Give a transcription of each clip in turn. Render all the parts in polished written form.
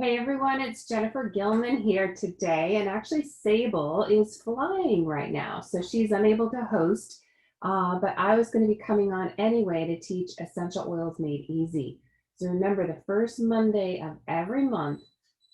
Hey everyone, it's Jennifer Gilman here today, and actually Sable is flying right now, so she's unable to host, but I was going to be coming on anyway to teach Essential Oils Made Easy. So remember, the first Monday of every month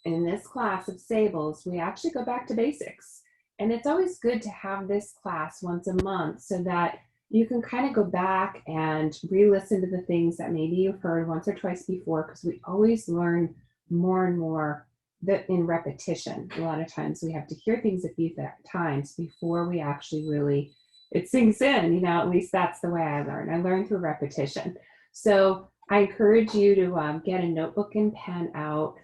in this class of Sables, we actually go back to basics. And it's always good to have this class once a month so that you can kind of go back and re-listen to the things that maybe you've heard once or twice before, because we always learn more and more that in repetition. A lot of times we have to hear things a few times before we actually really, it sinks in, at least that's the way I learn. I learn through repetition. So I encourage you to get a notebook and pen out.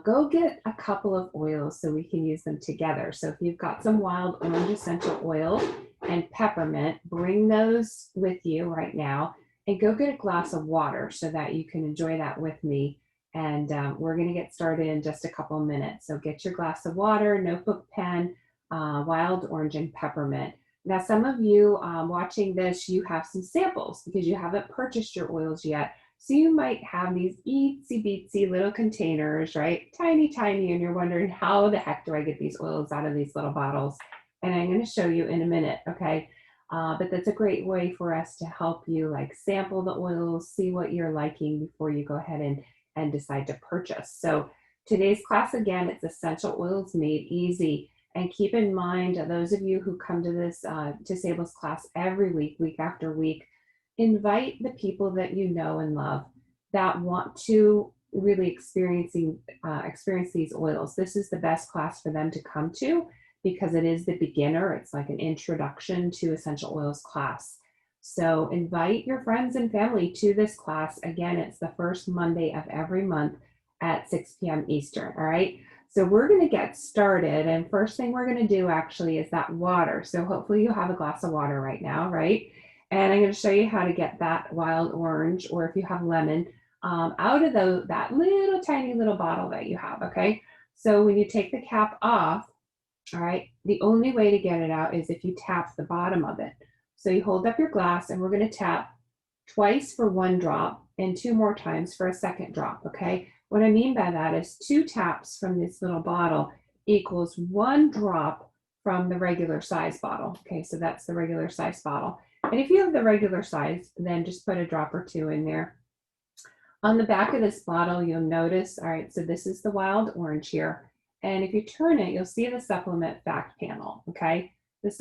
Go get a couple of oils so we can use them together. So if you've got some wild orange essential oil and peppermint, bring those with you right now and go get a glass of water so that you can enjoy that with me. And we're going to get started in just a couple minutes. So get your glass of water, notebook, pen, wild orange, and peppermint. Now, some of you watching this, you have some samples because you haven't purchased your oils yet. So you might have these itsy bitsy little containers, right? Tiny, tiny, and you're wondering how the heck do I get these oils out of these little bottles? And I'm going to show you in a minute, okay? But that's a great way for us to help you like sample the oils, see what you're liking before you go ahead and decide to purchase. So today's class, again, it's Essential Oils Made Easy. And keep in mind, those of you who come to this Disables class every week, week after week, invite the people that you know and love that want to really experience these oils. This is the best class for them to come to because it is the beginner. It's like an introduction to essential oils class. So invite your friends and family to this class. Again, it's the first Monday of every month at 6 p.m. Eastern, all right? So we're gonna get started, and first thing we're gonna do actually is that water. So hopefully you have a glass of water right now, right? And I'm gonna show you how to get that wild orange, or if you have lemon, out of that little tiny little bottle that you have, okay? So when you take the cap off, all right, the only way to get it out is if you tap the bottom of it. So you hold up your glass and we're going to tap twice for one drop and two more times for a second drop, okay? What I mean by that is 2 taps from this little bottle equals 1 drop from the regular size bottle, okay? So that's the regular size bottle. And if you have the regular size, then just put a drop or 2 in there. On the back of this bottle, you'll notice, all right, so this is the wild orange here. And if you turn it, you'll see the supplement fact panel, okay? The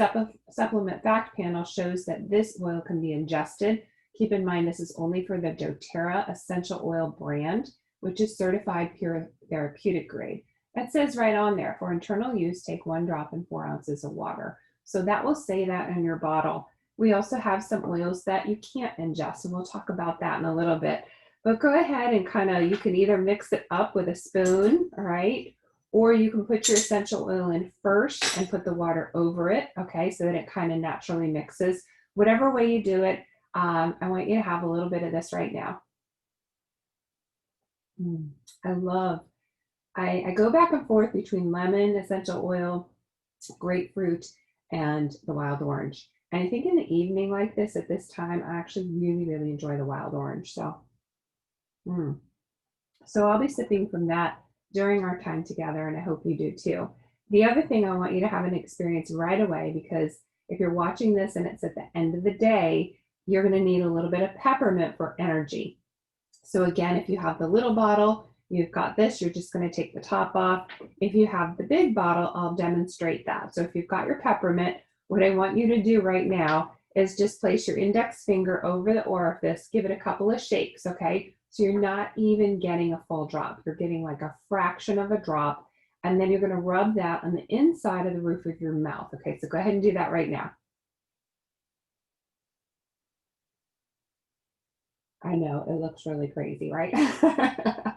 supplement fact panel shows that this oil can be ingested. Keep in mind, this is only for the doTERRA essential oil brand, which is certified pure therapeutic grade. That says right on there, for internal use, take 1 drop in 4 ounces of water. So that will say that in your bottle. We also have some oils that you can't ingest, and we'll talk about that in a little bit. But go ahead and you can either mix it up with a spoon, all right? Or you can put your essential oil in first and put the water over it, okay, so that it kind of naturally mixes. Whatever way you do it, I want you to have a little bit of this right now. I go back and forth between lemon, essential oil, grapefruit, and the wild orange. And I think in the evening like this, at this time, I actually really, really enjoy the wild orange. So I'll be sipping from that during our time together, and I hope you do too. The other thing I want you to have an experience right away, because if you're watching this and it's at the end of the day, you're going to need a little bit of peppermint for energy. So again, if you have the little bottle, you've got this, you're just going to take the top off. If you have the big bottle, I'll demonstrate that. So if you've got your peppermint, what I want you to do right now is just place your index finger over the orifice, give it a couple of shakes, okay? So you're not even getting a full drop. You're getting like a fraction of a drop. And then you're going to rub that on the inside of the roof of your mouth. Okay, so go ahead and do that right now. I know, it looks really crazy, right? The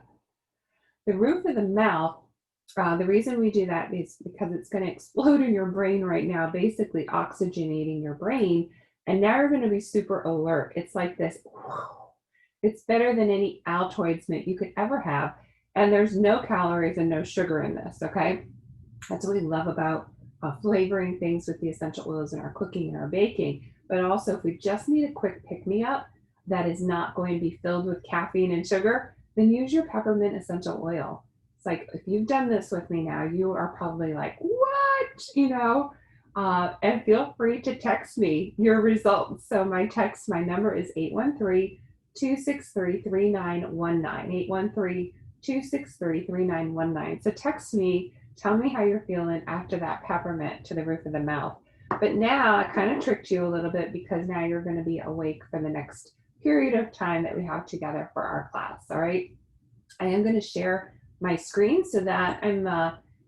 roof of the mouth, the reason we do that is because it's going to explode in your brain right now, basically oxygenating your brain. And now you're going to be super alert. It's like this. It's better than any Altoids mint you could ever have. And there's no calories and no sugar in this, okay? That's what we love about flavoring things with the essential oils in our cooking and our baking. But also, if we just need a quick pick-me-up that is not going to be filled with caffeine and sugar, then use your peppermint essential oil. It's like, if you've done this with me now, you are probably like, what? You know, and feel free to text me your results. So my number is 813-263-3919, 813-263-3919. So text me, tell me how you're feeling after that peppermint to the roof of the mouth. But now I kind of tricked you a little bit, because now you're going to be awake for the next period of time that we have together for our class. All right. I am going to share my screen so that I'm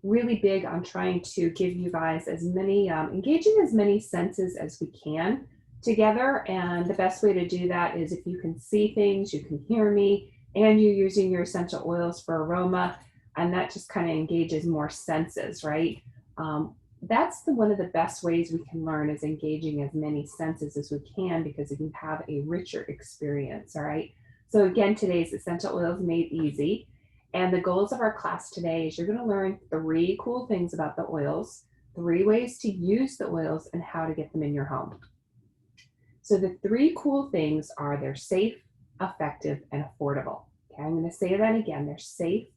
really big on trying to give you guys as many, engaging as many senses as we can together. And the best way to do that is if you can see things, you can hear me, and you're using your essential oils for aroma. And that just kind of engages more senses, right? That's one of the best ways we can learn, is engaging as many senses as we can, because we can have a richer experience, all right? So again, today's Essential Oils Made Easy. And the goals of our class today is you're going to learn 3 cool things about the oils, 3 ways to use the oils, and how to get them in your home. So the 3 cool things are they're safe, effective, and affordable. Okay, I'm going to say that again. They're safe,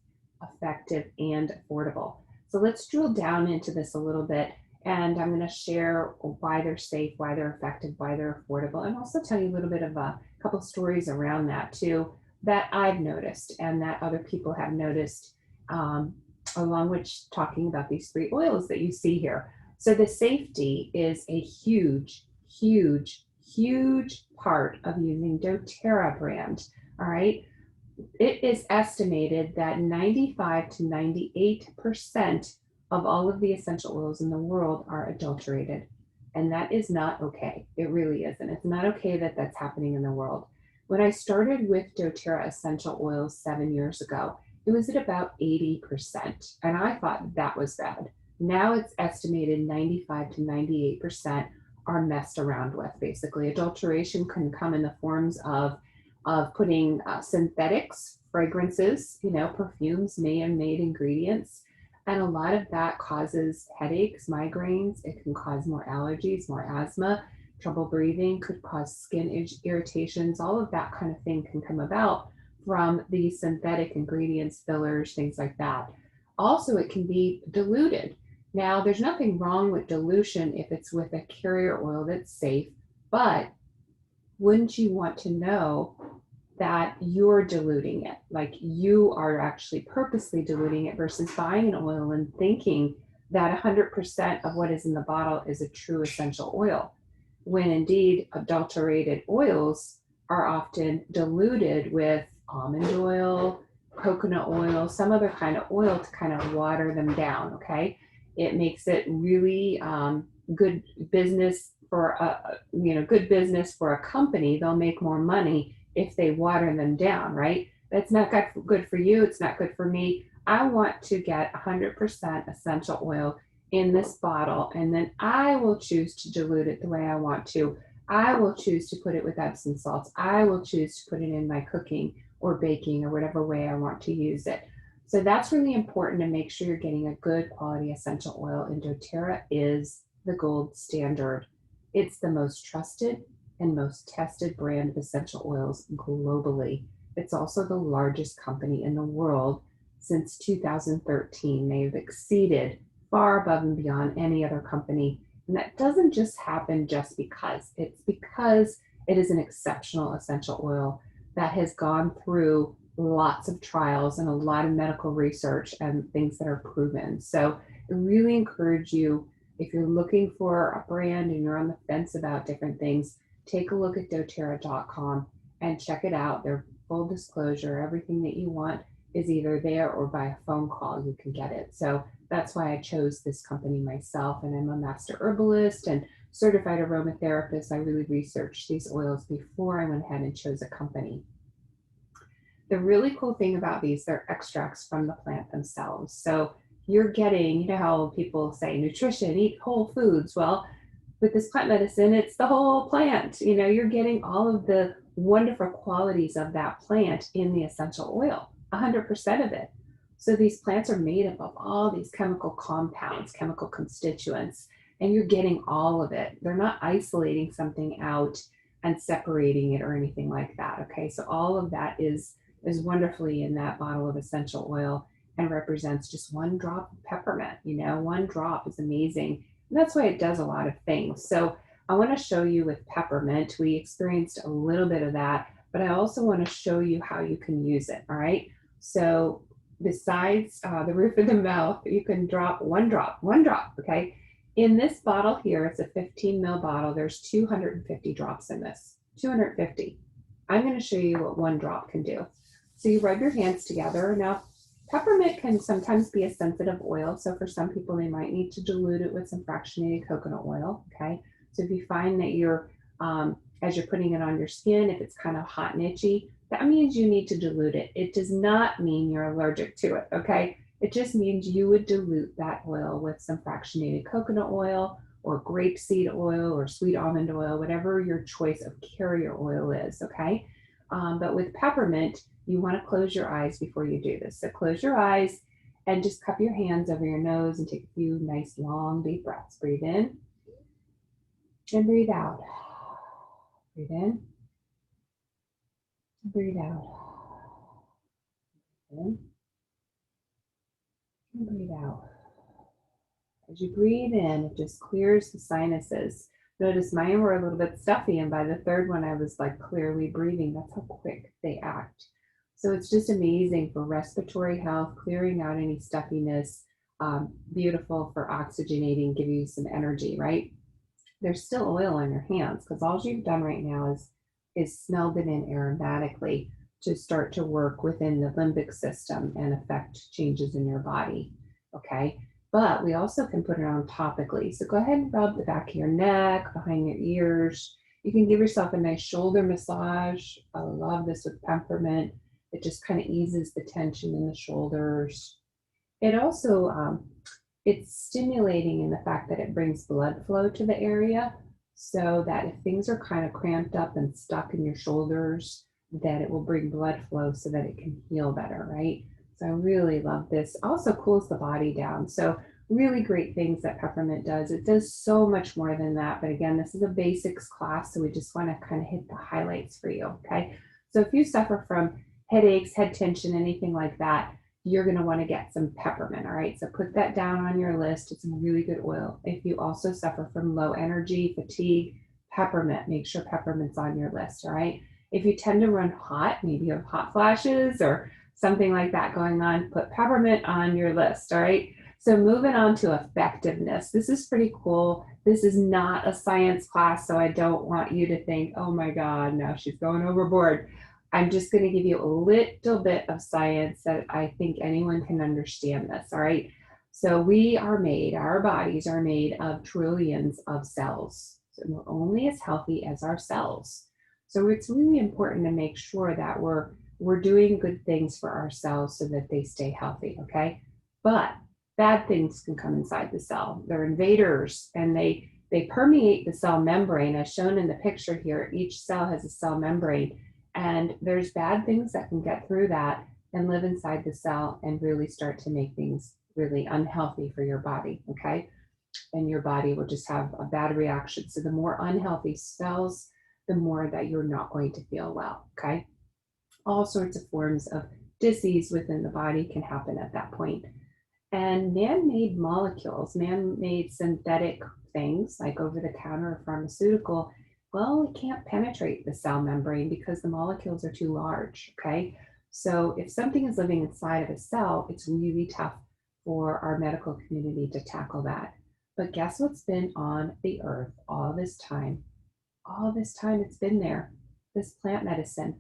effective, and affordable. So let's drill down into this a little bit, and I'm going to share why they're safe, why they're effective, why they're affordable, and also tell you a little bit of a couple stories around that too, that I've noticed and that other people have noticed, along with talking about these 3 oils that you see here. So the safety is a huge, huge, huge part of using doTERRA brand, all right? It is estimated that 95 to 98% of all of the essential oils in the world are adulterated. And that is not okay. It really isn't. It's not okay that that's happening in the world. When I started with doTERRA essential oils 7 years ago, it was at about 80%. And I thought that was bad. Now it's estimated 95 to 98% are messed around with. Basically, adulteration can come in the forms of putting synthetics, fragrances, perfumes, man-made ingredients. And a lot of that causes headaches, migraines. It can cause more allergies, more asthma, trouble breathing, could cause skin irritations. All of that kind of thing can come about from these synthetic ingredients, fillers, things like that. Also, it can be diluted. Now, there's nothing wrong with dilution if it's with a carrier oil that's safe, but wouldn't you want to know that you're diluting it, like you are actually purposely diluting it, versus buying an oil and thinking that 100% of what is in the bottle is a true essential oil, when indeed adulterated oils are often diluted with almond oil, coconut oil, some other kind of oil to kind of water them down, okay? It makes it really good business for a company. They'll make more money if they water them down, right? That's not good for you. It's not good for me. I want to get 100% essential oil in this bottle, and then I will choose to dilute it the way I want to. I will choose to put it with Epsom salts. I will choose to put it in my cooking or baking or whatever way I want to use it. So that's really important, to make sure you're getting a good quality essential oil, and doTERRA is the gold standard. It's the most trusted and most tested brand of essential oils globally. It's also the largest company in the world since 2013. They've exceeded far above and beyond any other company. And that doesn't just happen just because. It's because it is an exceptional essential oil that has gone through lots of trials and a lot of medical research and things that are proven. So I really encourage you, if you're looking for a brand and you're on the fence about different things, take a look at doTERRA.com and check it out. Their full disclosure, everything that you want is either there, or by a phone call you can get it. So that's why I chose this company myself, and I'm a master herbalist and certified aromatherapist. I really researched these oils before I went ahead and chose a company. The really cool thing about these, they're extracts from the plant themselves. So you're getting, how people say nutrition, eat whole foods. Well, with this plant medicine, it's the whole plant. You're getting all of the wonderful qualities of that plant in the essential oil, 100% of it. So these plants are made up of all these chemical compounds, chemical constituents, and you're getting all of it. They're not isolating something out and separating it or anything like that. Okay, so all of that is wonderfully in that bottle of essential oil. and represents just one drop of peppermint. One drop is amazing. And that's why it does a lot of things. So I want to show you with peppermint, we experienced a little bit of that, but I also want to show you how you can use it. All right. So besides the roof of the mouth, you can drop one drop. Okay. In this bottle here, it's a 15 ml bottle. There's 250 drops in this, 250. I'm going to show you what one drop can do. So you rub your hands together. Now, peppermint can sometimes be a sensitive oil. So for some people, they might need to dilute it with some fractionated coconut oil. Okay. So if you find that as you're putting it on your skin, if it's kind of hot and itchy, that means you need to dilute it. It does not mean you're allergic to it. Okay. It just means you would dilute that oil with some fractionated coconut oil or grapeseed oil or sweet almond oil, whatever your choice of carrier oil is. Okay. But with peppermint, you want to close your eyes before you do this. So close your eyes and just cup your hands over your nose and take a few nice long deep breaths. Breathe in and breathe out. Breathe in. Breathe out. Breathe in. And breathe out. As you breathe in, it just clears the sinuses. Notice mine were a little bit stuffy, and by the third one, I was like clearly breathing. That's how quick they act. So it's just amazing for respiratory health, clearing out any stuffiness, beautiful for oxygenating, give you some energy, right? There's still oil on your hands because all you've done right now is smelled it in aromatically to start to work within the limbic system and affect changes in your body, okay? But we also can put it on topically. So go ahead and rub the back of your neck, behind your ears. You can give yourself a nice shoulder massage. I love this with peppermint. It just kind of eases the tension in the shoulders. It also, it's stimulating in the fact that it brings blood flow to the area so that if things are kind of cramped up and stuck in your shoulders, that it will bring blood flow so that it can heal better, right? So I really love this. Also cools the body down. So really great things that peppermint does. It does so much more than that. But again, this is a basics class, so we just want to kind of hit the highlights for you, okay? So if you suffer from headaches, head tension, anything like that, you're going to want to get some peppermint, all right? So put that down on your list. It's a really good oil. If you also suffer from low energy, fatigue, peppermint, make sure peppermint's on your list, all right? If you tend to run hot, maybe you have hot flashes or something like that going on, put peppermint on your list, all right? So moving on to effectiveness. This is pretty cool. This is not a science class, so I don't want you to think, oh my God, now she's going overboard. I'm just going to give you a little bit of science that I think anyone can understand this, all right? So our bodies are made of trillions of cells. So we're only as healthy as our cells. So it's really important to make sure that we're doing good things for ourselves so that they stay healthy, okay? But bad things can come inside the cell. They're invaders, and they permeate the cell membrane. As shown in the picture here, each cell has a cell membrane, and there's bad things that can get through that and live inside the cell and really start to make things really unhealthy for your body, okay? And your body will just have a bad reaction. So the more unhealthy cells, the more that you're not going to feel well, okay? All sorts of forms of disease within the body can happen at that point. And man-made molecules, man-made synthetic things like over-the-counter or pharmaceutical, well, it can't penetrate the cell membrane because the molecules are too large, okay? So if something is living inside of a cell, it's really tough for our medical community to tackle that. But guess what's been on the earth all this time? All this time it's been there, this plant medicine.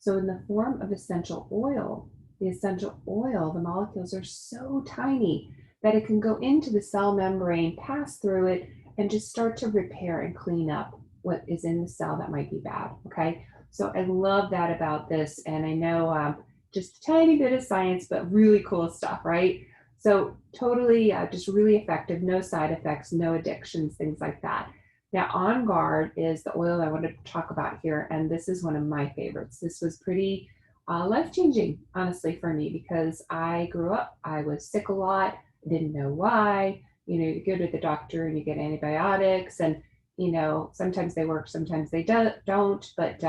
So in the form of essential oil, the molecules are so tiny that it can go into the cell membrane, pass through it, and just start to repair and clean up what is in the cell that might be bad, okay? So I love that about this, and I know just a tiny bit of science, but really cool stuff, right? So totally just really effective, no side effects, no addictions, things like that. Now, On Guard is the oil I wanted to talk about here, and this is one of my favorites. This was pretty life-changing, honestly, for me, because I grew up, I was sick a lot, I didn't know why. You go to the doctor and you get antibiotics, and sometimes they work, sometimes they don't, but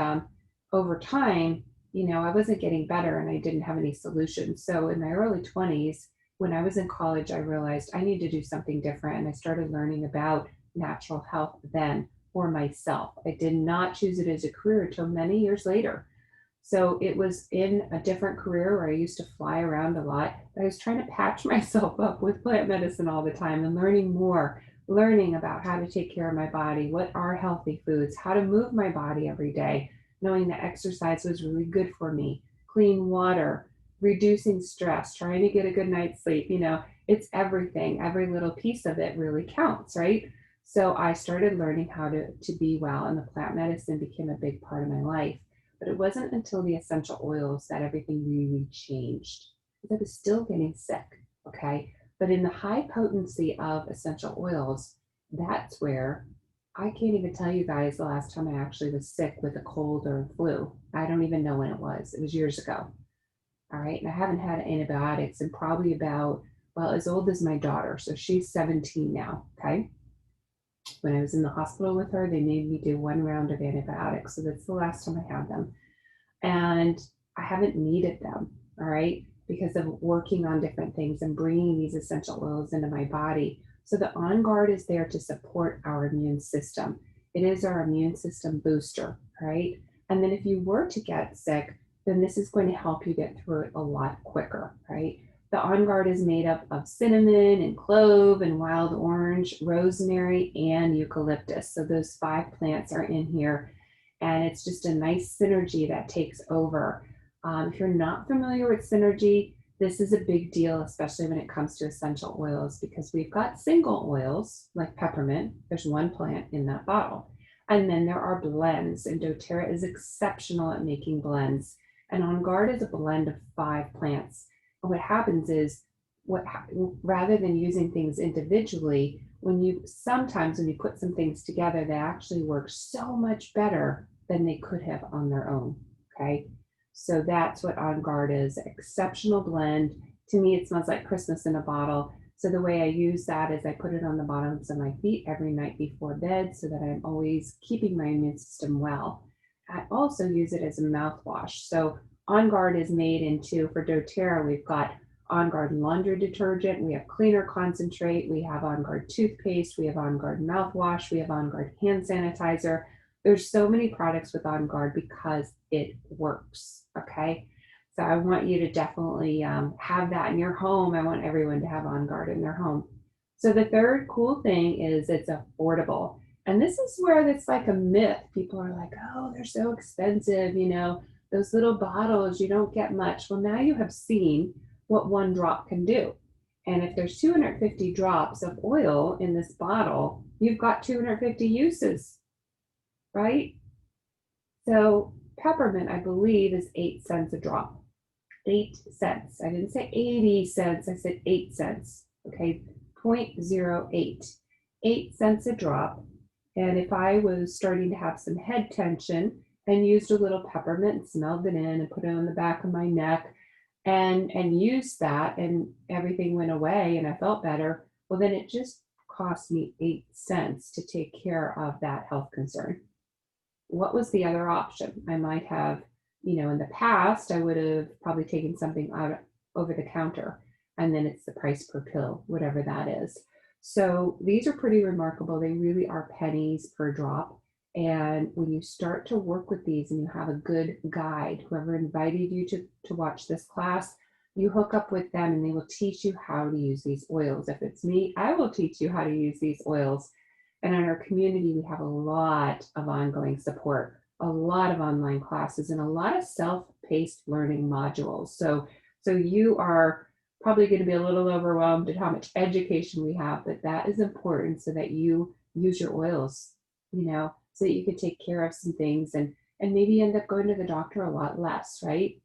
over time, I wasn't getting better and I didn't have any solutions. So in my early 20s, when I was in college, I realized I need to do something different. And I started learning about natural health then for myself. I did not choose it as a career until many years later. So it was in a different career where I used to fly around a lot. I was trying to patch myself up with plant medicine all the time and learning more, learning about how to take care of my body, what are healthy foods, how to move my body every day, knowing that exercise was really good for me, clean water, reducing stress, trying to get a good night's sleep. It's everything. Every little piece of it really counts, right? So I started learning how to be well, and the plant medicine became a big part of my life. But it wasn't until the essential oils that everything really changed. Because I was still getting sick, okay? But in the high potency of essential oils, that's where I can't even tell you guys the last time I actually was sick with a cold or a flu. I don't even know when it was. It was years ago. All right. And I haven't had antibiotics in probably about, well, as old as my daughter. So she's 17 now. Okay. When I was in the hospital with her, they made me do 1 round of antibiotics. So that's the last time I had them. And I haven't needed them, all right, because of working on different things and bringing these essential oils into my body. So the On Guard is there to support our immune system. It is our immune system booster, right? And then if you were to get sick, then this is going to help you get through it a lot quicker, right? The On Guard is made up of cinnamon and clove and wild orange, rosemary, and eucalyptus. So those 5 plants are in here, and it's just a nice synergy that takes over. If you're not familiar with synergy, this is a big deal, especially when it comes to essential oils, because we've got single oils like peppermint. There's 1 plant in that bottle. And then there are blends, and doTERRA is exceptional at making blends. And On Guard is a blend of 5 plants. And what happens is, rather than using things individually, sometimes when you put some things together, they actually work so much better than they could have on their own. Okay. So that's what On Guard is. Exceptional blend. To me, it smells like Christmas in a bottle. So the way I use that is I put it on the bottoms of my feet every night before bed so that I'm always keeping my immune system well. I also use it as a mouthwash. So On Guard is made into, for doTERRA, we've got On Guard laundry detergent, we have cleaner concentrate, we have On Guard toothpaste, we have On Guard mouthwash, we have On Guard hand sanitizer. There's so many products with On Guard because it works, okay? So I want you to definitely have that in your home. I want everyone to have On Guard in their home. So the third cool thing is it's affordable. And this is where it's like a myth. People are like, oh, they're so expensive, those little bottles, you don't get much. Well, now you have seen what 1 drop can do. And if there's 250 drops of oil in this bottle, you've got 250 uses, right? So peppermint, I believe, is 8 cents a drop. 8 cents. I didn't say 80 cents. I said 8 cents. Okay, 0.08. 8 cents a drop. And if I was starting to have some head tension and used a little peppermint and smelled it in and put it on the back of my neck and used that and everything went away and I felt better, well, then it just cost me 8 cents to take care of that health concern. What was the other option? I might have, in the past, I would have probably taken something out over the counter, and then it's the price per pill, whatever that is. So these are pretty remarkable. They really are pennies per drop. And when you start to work with these and you have a good guide, whoever invited you to watch this class, you hook up with them and they will teach you how to use these oils. If it's me, I will teach you how to use these oils. And in our community, we have a lot of ongoing support, a lot of online classes, and a lot of self-paced learning modules. So you are probably going to be a little overwhelmed at how much education we have, but that is important so that you use your oils, so that you can take care of some things and maybe end up going to the doctor a lot less, right?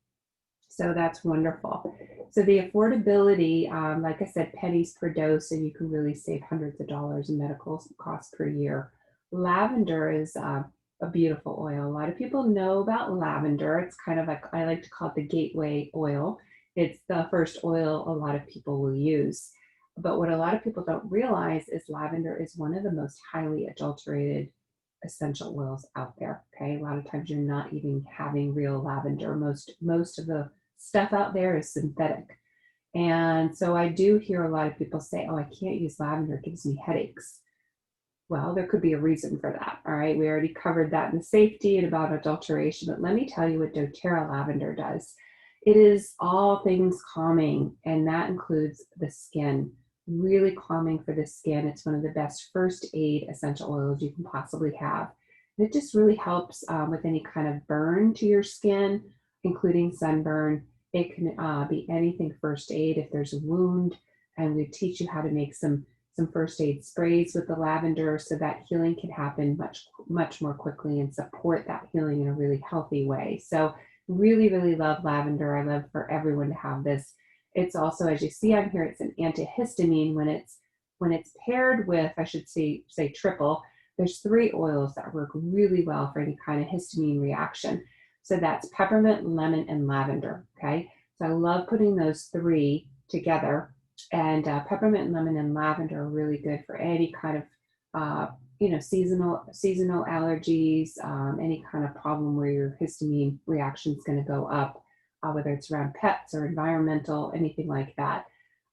So that's wonderful. So the affordability, like I said, pennies per dose, and you can really save hundreds of dollars in medical costs per year. Lavender is a beautiful oil. A lot of people know about lavender. It's kind of like, I like to call it the gateway oil. It's the first oil a lot of people will use. But what a lot of people don't realize is lavender is one of the most highly adulterated essential oils out there. Okay, a lot of times you're not even having real lavender. Most of the stuff out there is synthetic. And so I do hear a lot of people say, oh, I can't use lavender, it gives me headaches. Well, there could be a reason for that. All right, we already covered that in the safety and about adulteration, but let me tell you what doTERRA lavender does. It is all things calming, and that includes the skin. Really calming for the skin. It's one of the best first aid essential oils you can possibly have. And it just really helps with any kind of burn to your skin, including sunburn. It can be anything first aid if there's a wound, and we teach you how to make some first aid sprays with the lavender so that healing can happen much more quickly and support that healing in a really healthy way. So really love lavender. I love for everyone to have this. It's also, as you see on here, it's an antihistamine. When it's paired with, I should say triple, there's 3 oils that work really well for any kind of histamine reaction. So that's peppermint, lemon, and lavender. Okay, so I love putting those 3 together. And peppermint, lemon, and lavender are really good for any kind of seasonal allergies, any kind of problem where your histamine reaction is going to go up, whether it's around pets or environmental, anything like that.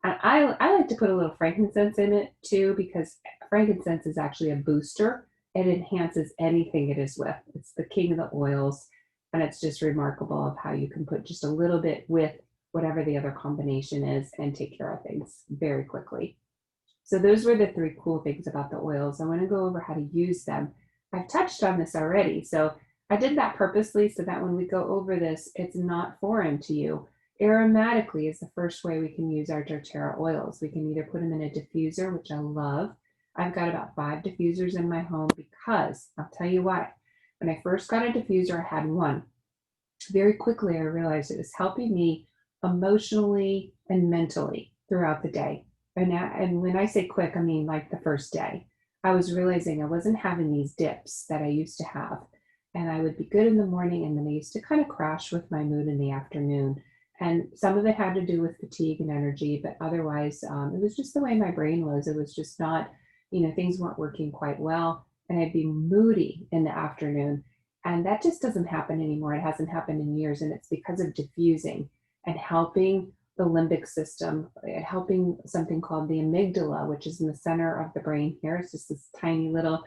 And I like to put a little frankincense in it too, because frankincense is actually a booster. It enhances anything it is with. It's the king of the oils, and it's just remarkable of how you can put just a little bit with whatever the other combination is and take care of things very quickly. So those were the 3 cool things about the oils. I want to go over how to use them. I've touched on this already, so I did that purposely so that when we go over this, it's not foreign to you. Aromatically is the first way we can use our doTERRA oils. We can either put them in a diffuser, which I love. I've got about 5 diffusers in my home because, I'll tell you why. When I first got a diffuser, I had one. Very quickly, I realized it was helping me emotionally and mentally throughout the day. And when I say quick, I mean like the first day. I was realizing I wasn't having these dips that I used to have. And I would be good in the morning, and then I used to kind of crash with my mood in the afternoon. And some of it had to do with fatigue and energy, but otherwise, it was just the way my brain was. It was just not, things weren't working quite well. And I'd be moody in the afternoon. And that just doesn't happen anymore. It hasn't happened in years. And it's because of diffusing and helping the limbic system, helping something called the amygdala, which is in the center of the brain here. It's just this tiny little,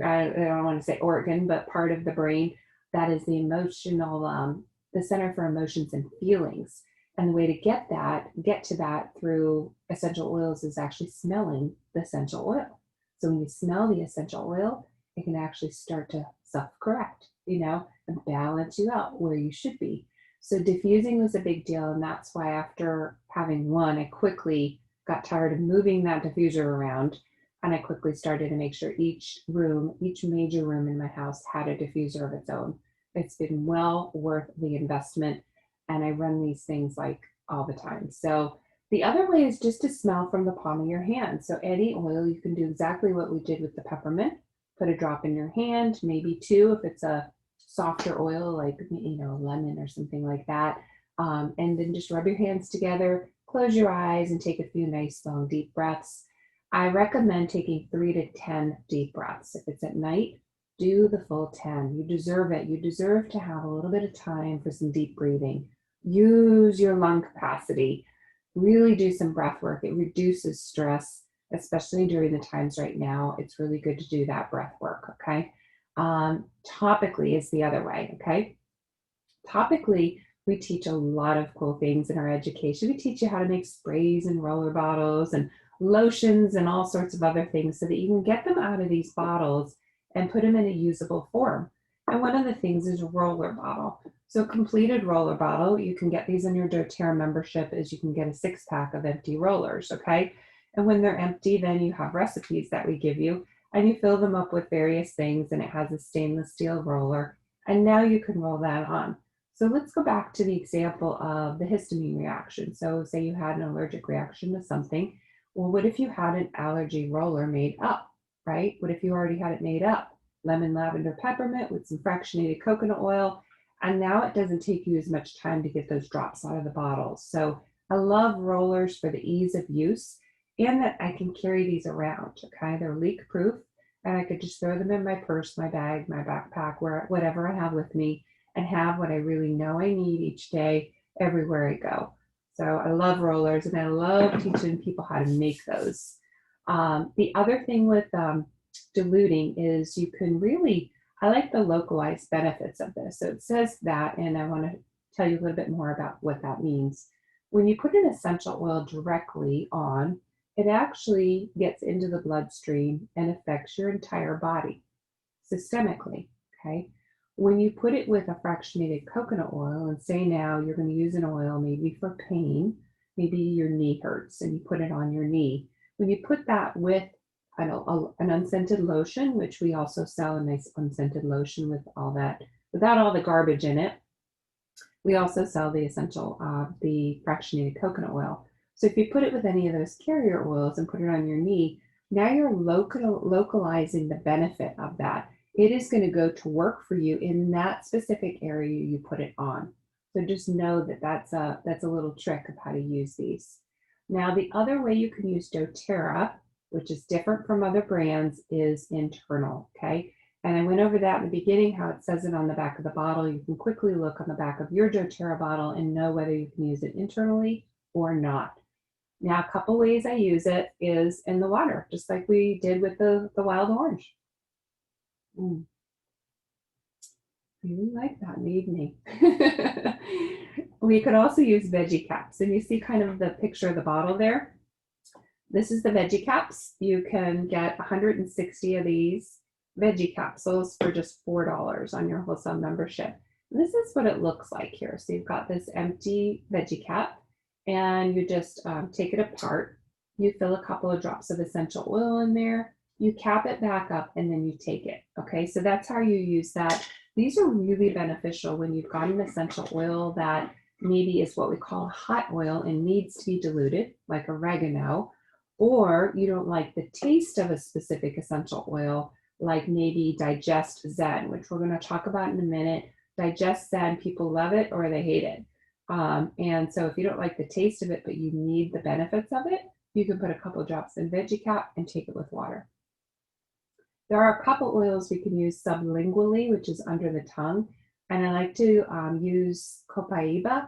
I don't want to say organ, but part of the brain that is the emotional, the center for emotions and feelings. And the way to get to that through essential oils is actually smelling the essential oil. So when you smell the essential oil, it can actually start to self-correct, and balance you out where you should be. So diffusing was a big deal, and that's why after having one, I quickly got tired of moving that diffuser around, and I quickly started to make sure each major room in my house had a diffuser of its own. It's been well worth the investment, and I run these things like all the time. So the other way is just to smell from the palm of your hand. So any oil, you can do exactly what we did with the peppermint. Put a drop in your hand, maybe 2 if it's a softer oil like lemon or something like that, and then just rub your hands together, close your eyes, and take a few nice long deep breaths. I recommend taking 3 to 10 deep breaths. If it's at night, do the full 10. You deserve it. You deserve to have a little bit of time for some deep breathing. Use your lung capacity. Really do some breath work. It reduces stress, especially during the times right now. It's really good to do that breath work, okay? Topically is the other way, okay? Topically, we teach a lot of cool things in our education. We teach you how to make sprays and roller bottles and lotions and all sorts of other things so that you can get them out of these bottles and put them in a usable form. And one of the things is a roller bottle. So a completed roller bottle, you can get these in your doTERRA membership, is you can get a 6-pack of empty rollers, okay? And when they're empty, then you have recipes that we give you, and you fill them up with various things, and it has a stainless steel roller, and now you can roll that on. So let's go back to the example of the histamine reaction. So say you had an allergic reaction to something. Well, what if you had an allergy roller made up, right? What if you already had it made up? Lemon, lavender, peppermint with some fractionated coconut oil, and now it doesn't take you as much time to get those drops out of the bottles. So I love rollers for the ease of use, and that I can carry these around, okay? They're leak proof. and I could just throw them in my purse, my bag, my backpack, whatever I have with me, and have what I really know I need each day everywhere I go. So I love rollers, and I love teaching people how to make those. The other thing with diluting is you can really, I like the localized benefits of this. So it says that, and I want to tell you a little bit more about what that means. When you put an essential oil directly on, it actually gets into the bloodstream and affects your entire body systemically. Okay. When you put it with a fractionated coconut oil, and say now you're going to use an oil maybe for pain, maybe your knee hurts and you put it on your knee. When you put that with an unscented lotion, which we also sell a nice unscented lotion with all that, without all the garbage in it, we also sell the essential, the fractionated coconut oil. So if you put it with any of those carrier oils and put it on your knee, now you're localizing the benefit of that. It is going to go to work for you in that specific area you put it on. So just know that that's a little trick of how to use these. Now, the other way you can use doTERRA, which is different from other brands, is internal, okay? And I went over that in the beginning, how it says it on the back of the bottle. You can quickly look on the back of your doTERRA bottle and know whether you can use it internally or not. Now, a couple ways I use it is in the water, just like we did with the wild orange. Really like that in the evening. We could also use veggie caps, and you see kind of the picture of the bottle there. This is the veggie caps. You can get 160 of these veggie capsules for just $4 on your wholesale membership. This is what it looks like here. So you've got this empty veggie cap, and you just take it apart. You fill a couple of drops of essential oil in there. You cap it back up, and then you take it. Okay, so that's how you use that. These are really beneficial when you've got an essential oil that maybe is what we call hot oil and needs to be diluted, like oregano, or you don't like the taste of a specific essential oil, like maybe Digest Zen, which we're going to talk about in a minute. Digest Zen, people love it or they hate it. And so if you don't like the taste of it, but you need the benefits of it, you can put a couple drops in veggie cap and take it with water. There are a couple oils we can use sublingually, which is under the tongue. And I like to use copaiba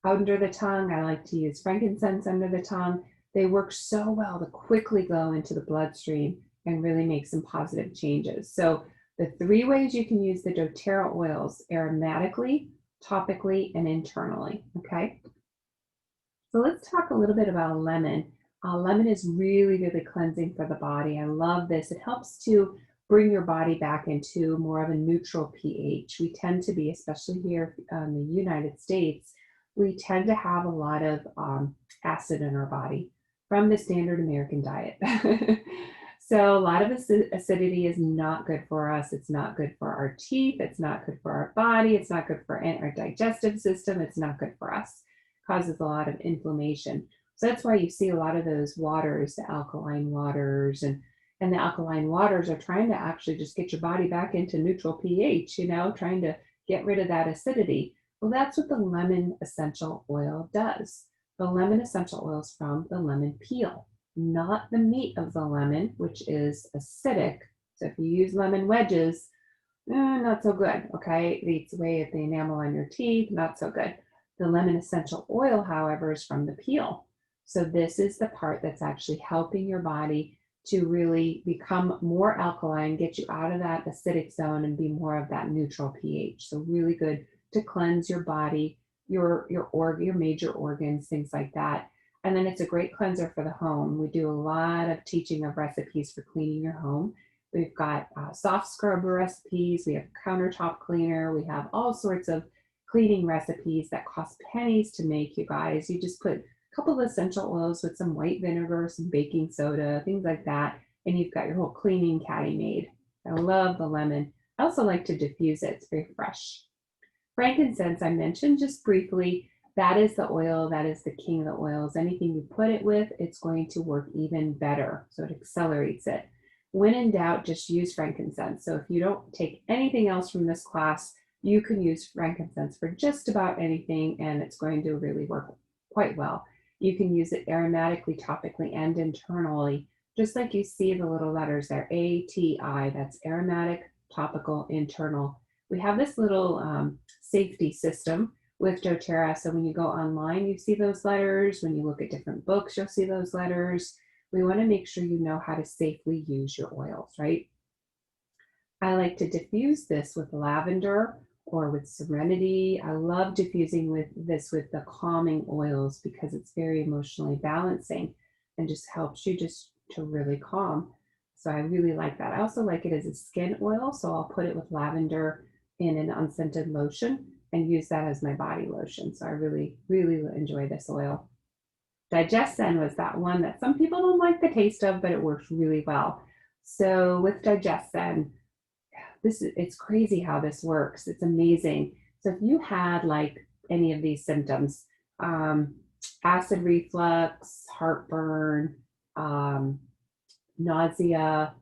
under the tongue. I like to use frankincense under the tongue. They work so well to quickly go into the bloodstream and really make some positive changes. So the 3 ways you can use the doTERRA oils: aromatically, topically, and internally, okay? So let's talk a little bit about lemon. Lemon is really, really cleansing for the body. I love this. It helps to bring your body back into more of a neutral pH. We tend to be, especially here in the United States, we tend to have a lot of acid in our body from the standard American diet. So a lot of acidity is not good for us. It's not good for our teeth. It's not good for our body. It's not good for our digestive system. It's not good for us. It causes a lot of inflammation. So that's why you see a lot of those waters, the alkaline waters, and the alkaline waters are trying to actually just get your body back into neutral pH, trying to get rid of that acidity. Well, that's what the lemon essential oil does. The lemon essential oil is from the lemon peel, not the meat of the lemon, which is acidic. So if you use lemon wedges, not so good, okay? It eats away at the enamel on your teeth, not so good. The lemon essential oil, however, is from the peel. So this is the part that's actually helping your body to really become more alkaline, get you out of that acidic zone and be more of that neutral pH. So really good to cleanse your body, your major organs, things like that. And then it's a great cleanser for the home. We do a lot of teaching of recipes for cleaning your home. We've got soft scrub recipes. We have countertop cleaner. We have all sorts of cleaning recipes that cost pennies to make, you guys. You just put couple of essential oils with some white vinegar, some baking soda, things like that, and you've got your whole cleaning caddy made. I love the lemon. I also like to diffuse it. It's very fresh. Frankincense, I mentioned just briefly, that is the oil, that is the king of the oils. Anything you put it with, it's going to work even better. So it accelerates it. When in doubt, just use frankincense. So if you don't take anything else from this class, you can use frankincense for just about anything, and it's going to really work quite well. You can use it aromatically, topically, and internally just like you see the little letters there, ATI, that's aromatic, topical, internal. We have this little safety system with doTERRA. So when you go online, you see those letters. When you look at different books, you'll see those letters. We want to make sure you know how to safely use your oils, right? I like to diffuse this with lavender or with serenity. I love diffusing with this with the calming oils because it's very emotionally balancing and just helps you just to really calm. So I really like that. I also like it as a skin oil, so I'll put it with lavender in an unscented lotion and use that as my body lotion. So I really, really enjoy this oil. Digestin was that one that some people don't like the taste of, but it works really well. So with Digestin, it's crazy how this works. It's amazing. So if you had like any of these symptoms, um, acid reflux, heartburn, nausea,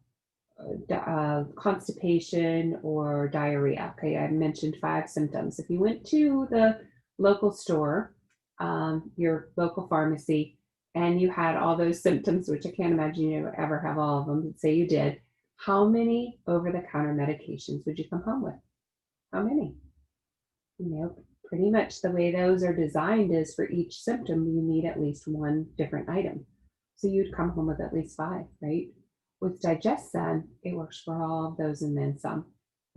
constipation, or diarrhea. Okay, I mentioned 5 symptoms. If you went to the local store, your local pharmacy, and you had all those symptoms, which I can't imagine you ever have all of them, but say you did, how many over-the-counter medications would you come home with? How many? Pretty much the way those are designed is for each symptom, you need at least one different item. So you'd come home with at least 5, right? With Digestin, it works for all of those and then some.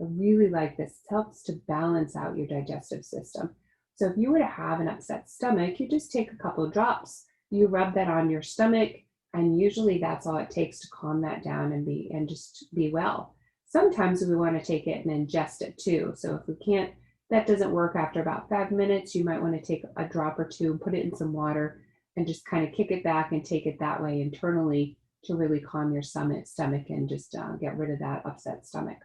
I really like this. It helps to balance out your digestive system. So if you were to have an upset stomach, you just take a couple of drops. You rub that on your stomach, and usually that's all it takes to calm that down and just be well. Sometimes we want to take it and ingest it too. So if we can't, that doesn't work after about 5 minutes, you might want to take a drop or two and put it in some water and just kind of kick it back and take it that way internally to really calm your stomach and just get rid of that upset stomach.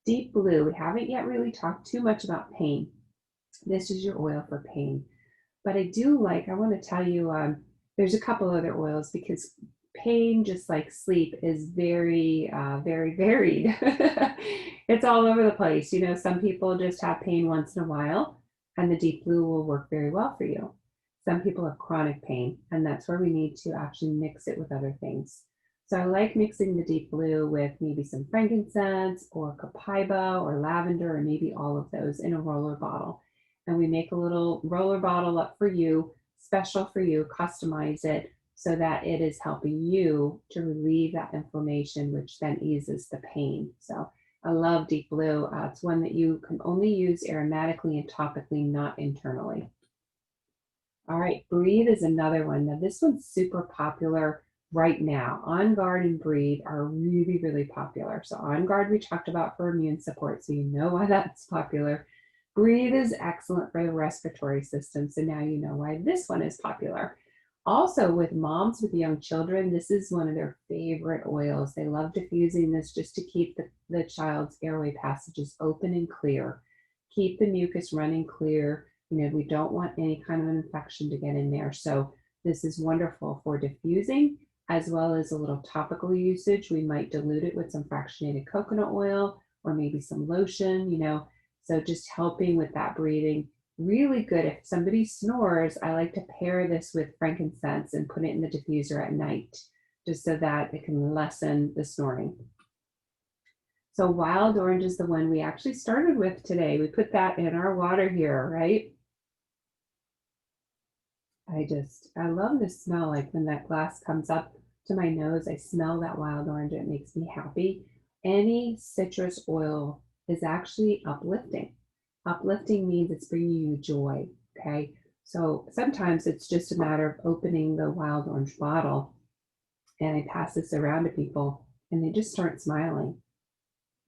Deep Blue, we haven't yet really talked too much about pain. This is your oil for pain. But I want to tell you, there's a couple other oils because pain, just like sleep, is very, very varied. It's all over the place. Some people just have pain once in a while, and the Deep Blue will work very well for you. Some people have chronic pain, and that's where we need to actually mix it with other things. So I like mixing the Deep Blue with maybe some frankincense or copaiba or lavender, or maybe all of those in a roller bottle. And we make a little roller bottle up for you, special for you, customize it so that it is helping you to relieve that inflammation, which then eases the pain. So I love Deep Blue. It's one that you can only use aromatically and topically, not internally. All right, Breathe is another one. Now this one's super popular right now. On Guard and Breathe are really, really popular. So On Guard we talked about for immune support, so you know why that's popular. Breathe is excellent for the respiratory system, so now you know why this one is popular. Also with moms with young children, this is one of their favorite oils. They love diffusing this just to keep the child's airway passages open and clear. Keep the mucus running clear. We don't want any kind of an infection to get in there. So this is wonderful for diffusing as well as a little topical usage. We might dilute it with some fractionated coconut oil or maybe some lotion, So just helping with that breathing. Really good. If somebody snores, I like to pair this with frankincense and put it in the diffuser at night, just so that it can lessen the snoring. So Wild Orange is the one we actually started with today. We put that in our water here, right? I love the smell. Like when that glass comes up to my nose, I smell that wild orange. It makes me happy. Any citrus oil is actually uplifting. Uplifting means it's bringing you joy, okay? So sometimes it's just a matter of opening the wild orange bottle, and I pass this around to people and they just start smiling,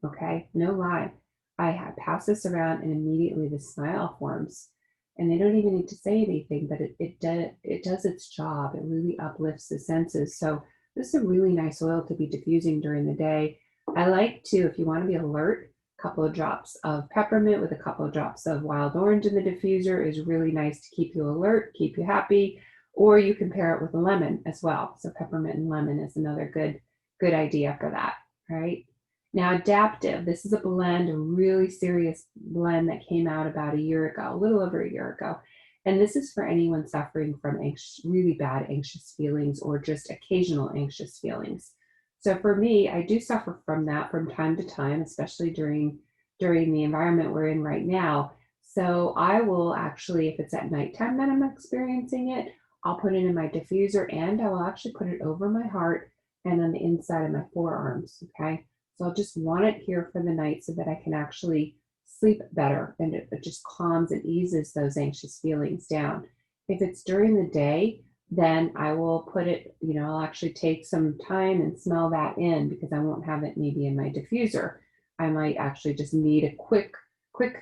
okay? No lie. I pass this around and immediately the smile forms, and they don't even need to say anything, but it does its job. It really uplifts the senses. So this is a really nice oil to be diffusing during the day. I like to, if you want to be alert, couple of drops of peppermint with a couple of drops of wild orange in the diffuser is really nice to keep you alert, keep you happy, or you can pair it with a lemon as well. So peppermint and lemon is another good idea for that, right? Now Adaptive, this is a blend, a really serious blend that came out about a year ago, a little over a year ago. And this is for anyone suffering from really bad anxious feelings or just occasional anxious feelings. So for me, I do suffer from that from time to time, especially during the environment we're in right now. So I will actually, if it's at nighttime that I'm experiencing it, I'll put it in my diffuser and I will actually put it over my heart and on the inside of my forearms. Okay. So I'll just want it here for the night so that I can actually sleep better and it just calms and eases those anxious feelings down. If it's during the day, then I will put it, I'll actually take some time and smell that in because I won't have it maybe in my diffuser. I might actually just need a quick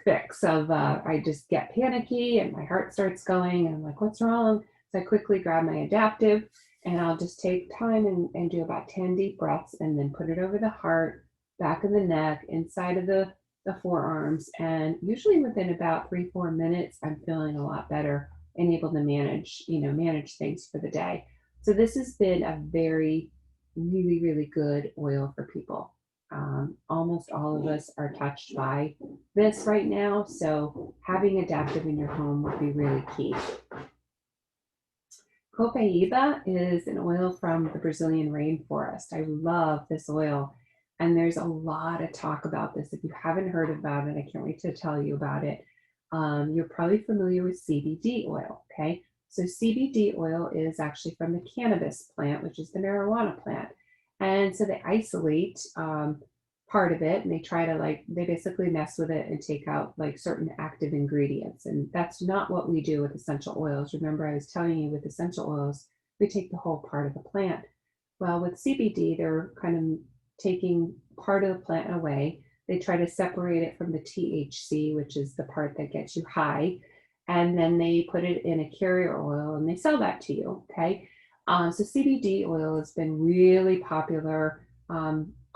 fix of I just get panicky and my heart starts going and I'm like, what's wrong? So I quickly grab my adaptive and I'll just take time and do about 10 deep breaths and then put it over the heart, back of the neck, inside of the forearms. And usually within about 3-4 minutes, I'm feeling a lot better and able to manage things for the day. So this has been a very, really, really good oil for people. Almost all of us are touched by this right now. So having adaptive in your home would be really key. Copaiba is an oil from the Brazilian rainforest. I love this oil. And there's a lot of talk about this. If you haven't heard about it, I can't wait to tell you about it. You're probably familiar with CBD oil, okay? So CBD oil is actually from the cannabis plant, which is the marijuana plant. And so they isolate part of it and they basically mess with it and take out like certain active ingredients. And that's not what we do with essential oils. Remember, I was telling you with essential oils, we take the whole part of the plant. Well, with CBD, they're kind of taking part of the plant away. They try to separate it from the THC, which is the part that gets you high. And then they put it in a carrier oil and they sell that to you. Okay. So CBD oil has been really popular,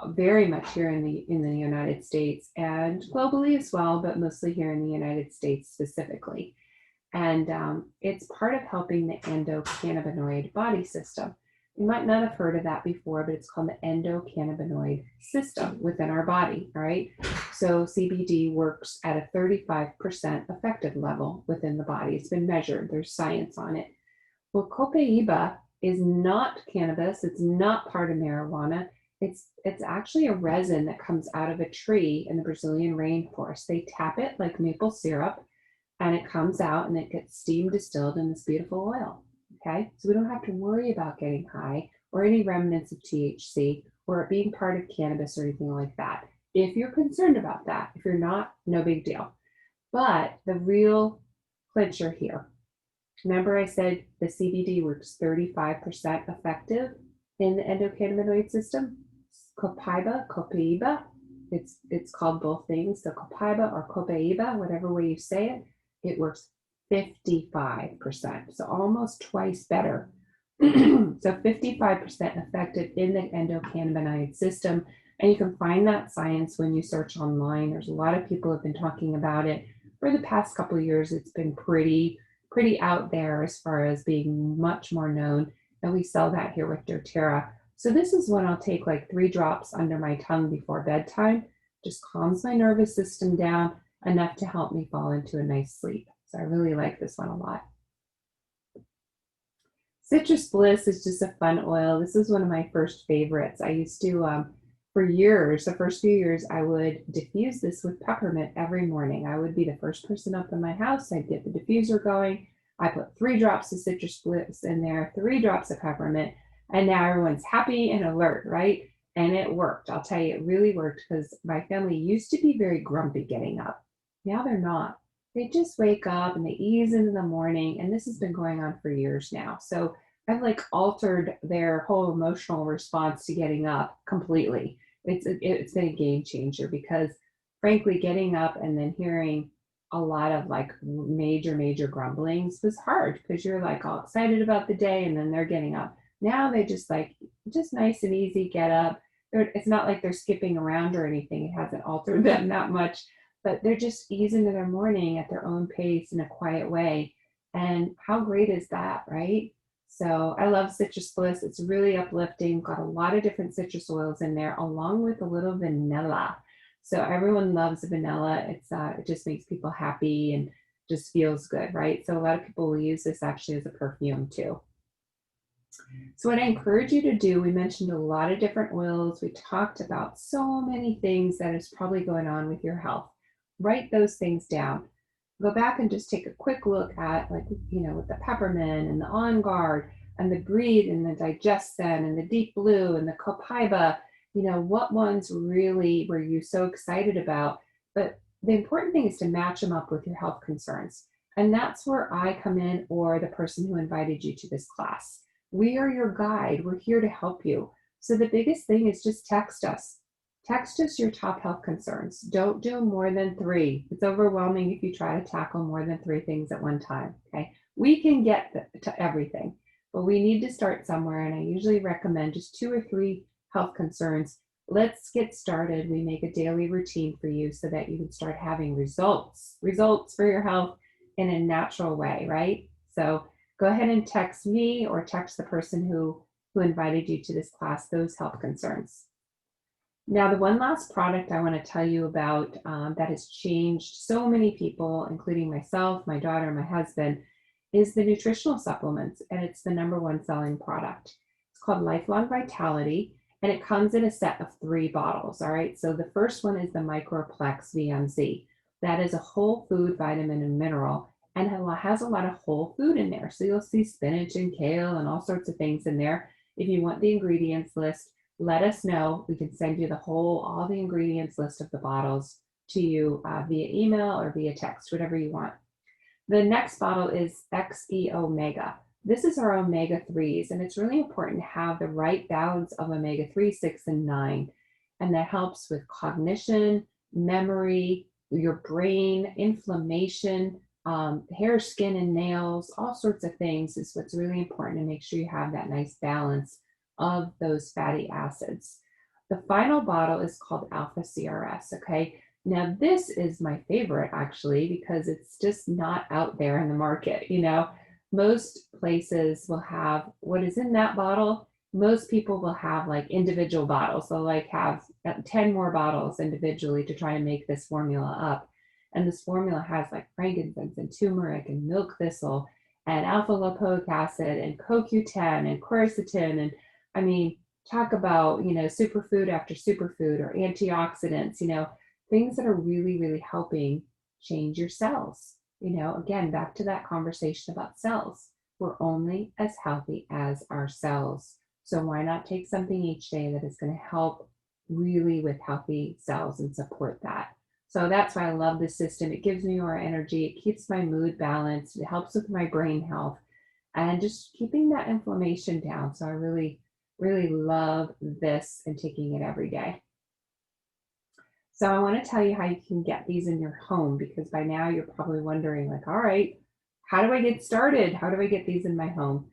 very much here in the United States and globally as well, but mostly here in the United States specifically. And it's part of helping the endocannabinoid body system. You might not have heard of that before, but it's called the endocannabinoid system within our body, all right? So CBD works at a 35% effective level within the body. It's been measured. There's science on it. Well, copaiba is not cannabis. It's not part of marijuana. It's actually a resin that comes out of a tree in the Brazilian rainforest. They tap it like maple syrup and it comes out and it gets steam distilled in this beautiful oil. Okay, so we don't have to worry about getting high or any remnants of THC or it being part of cannabis or anything like that. If you're concerned about that, if you're not, no big deal. But the real clincher here, remember I said the CBD works 35% effective in the endocannabinoid system? Copaiba, it's called both things. So copaiba or copaiba, whatever way you say it, it works 55%, so almost twice better. So 55% effective in the endocannabinoid system. And you can find that science when you search online. There's a lot of people have been talking about it for the past couple of years. It's been pretty out there as far as being much more known. And we sell that here with doTERRA. So this is one I'll take like 3 drops under my tongue before bedtime. Just calms my nervous system down enough to help me fall into a nice sleep. So I really like this one a lot. Citrus Bliss is just a fun oil. This is one of my first favorites. I used to, for years, the first few years, I would diffuse this with peppermint every morning. I would be the first person up in my house. I'd get the diffuser going. I put 3 drops of Citrus Bliss in there, 3 drops of peppermint, and now everyone's happy and alert, right? And it worked. I'll tell you, it really worked because my family used to be very grumpy getting up. Now they're not. They just wake up and they ease into the morning. And this has been going on for years now. So I've like altered their whole emotional response to getting up completely. It's been a game changer because frankly, getting up and then hearing a lot of like major grumblings was hard because you're like all excited about the day and then they're getting up. Now they just nice and easy get up. It's not like they're skipping around or anything. It hasn't altered them that much, but they're just easing into their morning at their own pace in a quiet way. And how great is that, right? So I love Citrus Bliss. It's really uplifting. Got a lot of different citrus oils in there, along with a little vanilla. So everyone loves vanilla. It just makes people happy and just feels good, right? So a lot of people will use this actually as a perfume too. So what I encourage you to do, we mentioned a lot of different oils. We talked about so many things that is probably going on with your health. Write those things down. Go back and just take a quick look at, like, with the peppermint and the On Guard and the Breathe and the Digestin and the Deep Blue and the Copaiba, what ones really were you so excited about? But the important thing is to match them up with your health concerns. And that's where I come in, or the person who invited you to this class. We are your guide. We're here to help you. So the biggest thing is just text us. Text us your top health concerns. Don't do more than 3. It's overwhelming if you try to tackle more than 3 things at one time, okay? We can get to everything, but we need to start somewhere, and I usually recommend just 2 or 3 health concerns. Let's get started. We make a daily routine for you so that you can start having results for your health in a natural way, right? So go ahead and text me or text the person who invited you to this class those health concerns. Now, the one last product I want to tell you about that has changed so many people, including myself, my daughter, my husband, is the nutritional supplements, and it's the #1 selling product. It's called Lifelong Vitality, and it comes in a set of 3 bottles, all right? So the first one is the Microplex VMZ. That is a whole food vitamin and mineral, and has a lot of whole food in there. So you'll see spinach and kale and all sorts of things in there. If you want the ingredients list, let us know. We can send you all the ingredients list of the bottles to you via email or via text, whatever you want. The next bottle is XE Omega. This is our omega-3s, and it's really important to have the right balance of omega-3, 6, and 9. And that helps with cognition, memory, your brain, inflammation, hair, skin, and nails, all sorts of things is what's really important to make sure you have that nice balance of those fatty acids. The final bottle is called Alpha CRS, okay? Now this is my favorite actually because it's just not out there in the market, Most places will have what is in that bottle. Most people will have like individual bottles. They'll like have 10 more bottles individually to try and make this formula up. And this formula has like frankincense and turmeric and milk thistle and alpha lipoic acid and CoQ10 and quercetin. And I mean, talk about, superfood after superfood or antioxidants, things that are really, really helping change your cells. Again, back to that conversation about cells. We're only as healthy as our cells. So why not take something each day that is going to help really with healthy cells and support that? So that's why I love this system. It gives me more energy. It keeps my mood balanced. It helps with my brain health and just keeping that inflammation down. So I really, really love this and taking it every day. So I want to tell you how you can get these in your home, because by now you're probably wondering like, all right, how do I get started? How do I get these in my home?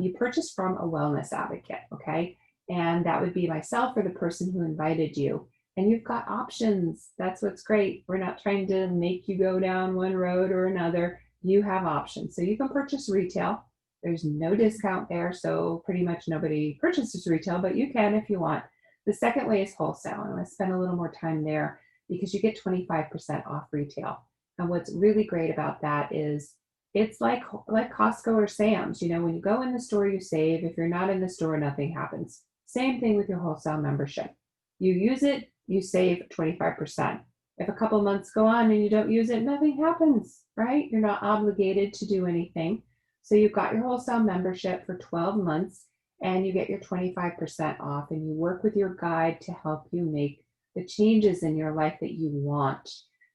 You purchase from a wellness advocate, okay? And that would be myself or the person who invited you. And you've got options. That's what's great. We're not trying to make you go down one road or another. You have options. So you can purchase retail. There's no discount there. So pretty much nobody purchases retail, but you can if you want. The second way is wholesale. And I spend a little more time there because you get 25% off retail. And what's really great about that is it's like Costco or Sam's. When you go in the store, you save. If you're not in the store, nothing happens. Same thing with your wholesale membership. You use it, you save 25%. If a couple months go on and you don't use it, nothing happens, right? You're not obligated to do anything. So you've got your wholesale membership for 12 months and you get your 25% off, and you work with your guide to help you make the changes in your life that you want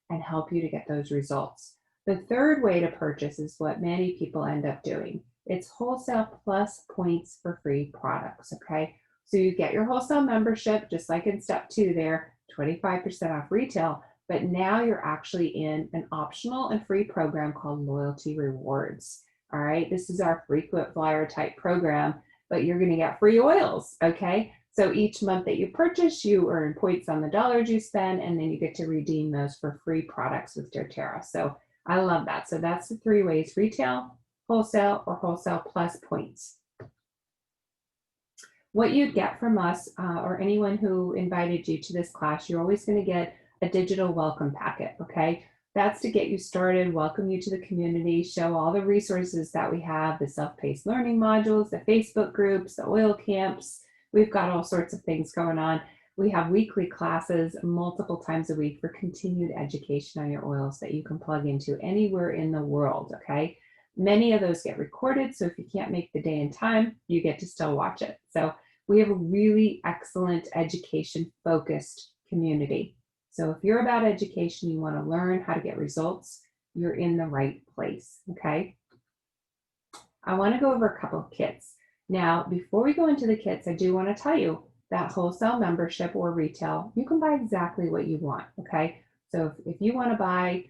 and help you to get those results. The third way to purchase is what many people end up doing. It's wholesale plus points for free products, okay? So you get your wholesale membership, just like in step 2 there, 25% off retail, but now you're actually in an optional and free program called Loyalty Rewards, all right? This is our frequent flyer type program, but you're gonna get free oils, okay? So each month that you purchase, you earn points on the dollars you spend, and then you get to redeem those for free products with doTERRA. So I love that. So that's the 3 ways: retail, wholesale, or wholesale plus points. What you'd get from us or anyone who invited you to this class, you're always going to get a digital welcome packet, okay? That's to get you started, welcome you to the community, show all the resources that we have, the self-paced learning modules, the Facebook groups, the oil camps. We've got all sorts of things going on. We have weekly classes multiple times a week for continued education on your oils that you can plug into anywhere in the world, okay? Many of those get recorded, so if you can't make the day and time, you get to still watch it. So we have a really excellent education-focused community. So if you're about education, you want to learn how to get results, you're in the right place, okay? I want to go over a couple of kits. Now, before we go into the kits, I do want to tell you that wholesale membership or retail, you can buy exactly what you want, okay? So if you want to buy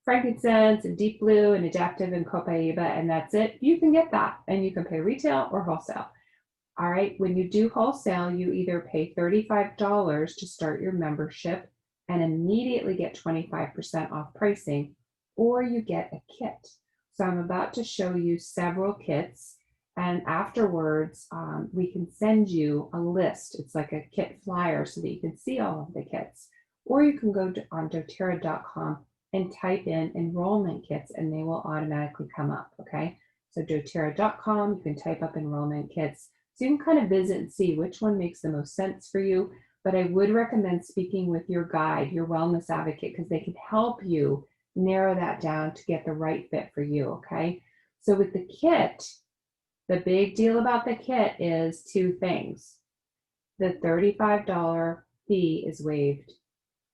frankincense and deep blue and adaptive and copaiba and that's it, you can get that and you can pay retail or wholesale. All right, when you do wholesale, you either pay $35 to start your membership and immediately get 25% off pricing, or you get a kit. So I'm about to show you several kits, and afterwards we can send you a list. It's like a kit flyer so that you can see all of the kits, or you can go on doterra.com and type in enrollment kits and they will automatically come up, okay? So doterra.com, you can type up enrollment kits. So you can kind of visit and see which one makes the most sense for you. But I would recommend speaking with your guide, your wellness advocate, because they can help you narrow that down to get the right fit for you, okay? So with the kit, the big deal about the kit is two things. The $35 fee is waived.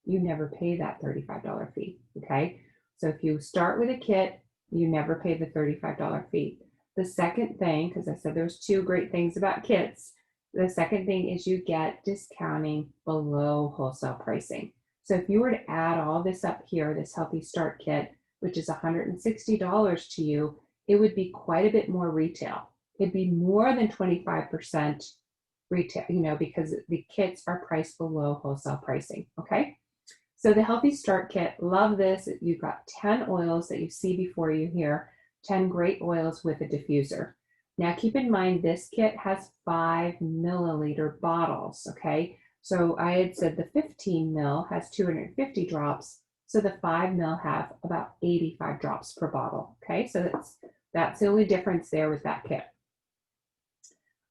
You never pay that $35 fee, okay? So if you start with a kit, you never pay the $35 fee. The second thing, because I said there's two great things about kits, the second thing is you get discounting below wholesale pricing. So if you were to add all this up here, this Healthy Start Kit, which is $160 to you, it would be quite a bit more retail. It'd be more than 25% retail, you know, because the kits are priced below wholesale pricing, okay? So the Healthy Start Kit, love this. You've got 10 oils that you see before you here, 10 great oils with a diffuser. Now keep in mind this kit has 5 milliliter bottles, okay? So I had said the 15 mil has 250 drops, so the 5 mil have about 85 drops per bottle, okay? So that's the only difference there with that kit.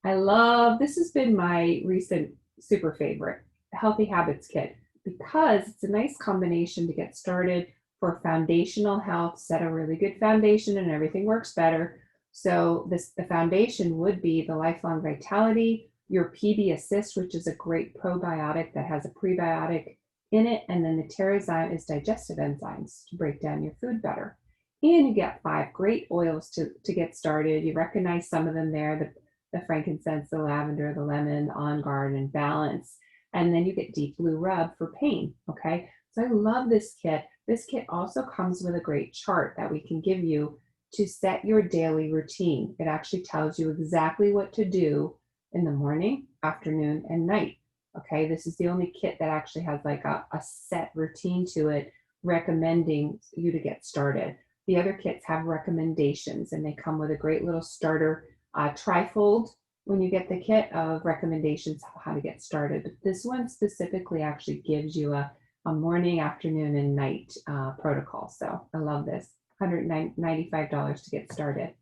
I love, this has been my recent super favorite, Healthy Habits Kit, because it's a nice combination to get started for foundational health, set a really good foundation and everything works better. So the foundation would be the Lifelong Vitality, your PB Assist, which is a great probiotic that has a prebiotic in it, and then the Terrazyme is digestive enzymes to break down your food better. And you get 5 great oils to get started. You recognize some of them there, the frankincense, the lavender, the lemon, On Guard, and Balance. And then you get Deep Blue Rub for pain, okay? So I love this kit. This kit also comes with a great chart that we can give you to set your daily routine. It actually tells you exactly what to do in the morning, afternoon, and night. Okay, this is the only kit that actually has like a set routine to it, recommending you to get started. The other kits have recommendations and they come with a great little starter trifold when you get the kit of recommendations of how to get started. But this one specifically actually gives you a morning, afternoon, and night protocol. So I love this. $195 to get started.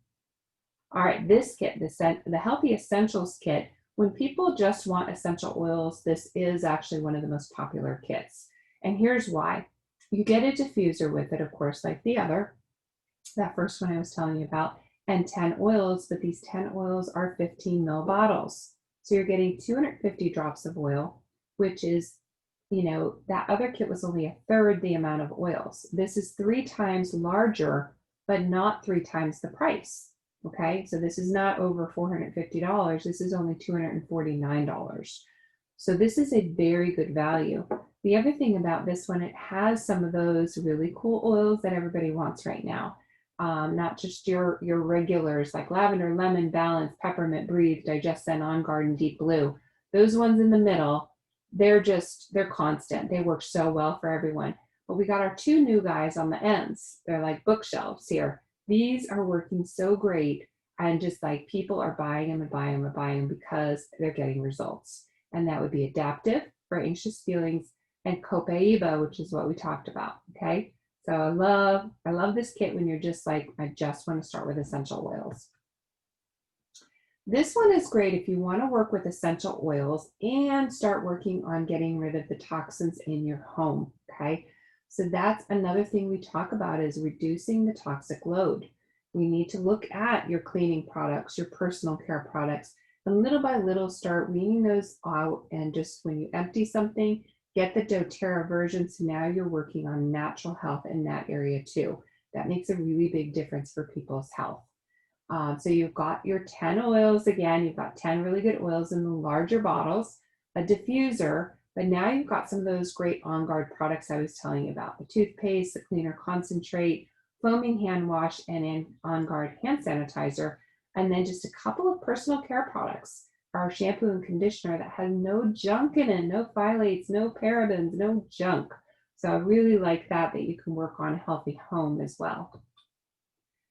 All right, this kit, the Healthy Essentials Kit, when people just want essential oils, this is actually one of the most popular kits. And here's why. You get a diffuser with it, of course, like the other, that first one I was telling you about, and 10 oils, but these 10 oils are 15 ml bottles. So you're getting 250 drops of oil, which is, you know, that other kit was only a third the amount of oils. This is 3 times larger, but not 3 times the price. Okay, so this is not over $450. This is only $249. So this is a very good value. The other thing about this one, it has some of those really cool oils that everybody wants right now. Not just your regulars like lavender, lemon, balance, peppermint, breathe, digest, and On Guard, and Deep Blue. Those ones in the middle, they're constant. They work so well for everyone. But we got our 2 new guys on the ends. They're like bookshelves here. These are working so great, and just like people are buying them and buying them and buying them because they're getting results. And that would be adaptive for anxious feelings and copaiba, which is what we talked about. Okay. So I love this kit when you're just like, I just want to start with essential oils. This one is great if you want to work with essential oils and start working on getting rid of the toxins in your home, okay? So that's another thing we talk about is reducing the toxic load. We need to look at your cleaning products, your personal care products, and little by little start weaning those out. And just when you empty something, get the doTERRA version. So now you're working on natural health in that area too. That makes a really big difference for people's health. So you've got your 10 oils again, you've got 10 really good oils in the larger bottles, a diffuser, but now you've got some of those great On Guard products I was telling you about, the toothpaste, the cleaner concentrate, foaming hand wash, and an On Guard hand sanitizer, and then just a couple of personal care products, our shampoo and conditioner that has no junk in it, no phthalates, no parabens, no junk. So I really like that you can work on a healthy home as well.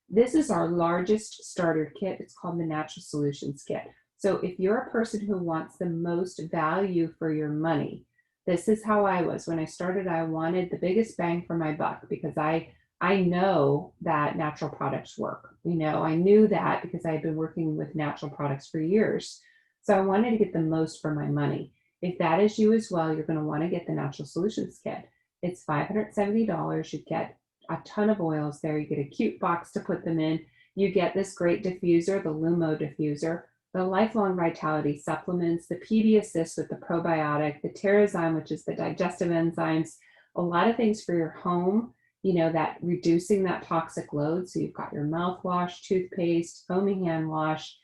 This is our largest starter kit. It's called the Natural Solutions Kit. So if you're a person who wants the most value for your money, this is how I was. When I started, I wanted the biggest bang for my buck because I know that natural products work. I knew that because I had been working with natural products for years. So I wanted to get the most for my money. If that is you as well, you're going to want to get the Natural Solutions Kit. It's $570. You get a ton of oils there. You get a cute box to put them in. You get this great diffuser, the Lumo diffuser, the Lifelong Vitality supplements, the PD Assist with the probiotic, the Terrazyme, which is the digestive enzymes, a lot of things for your home, that reducing that toxic load. So you've got your mouthwash, toothpaste, foaming hand wash.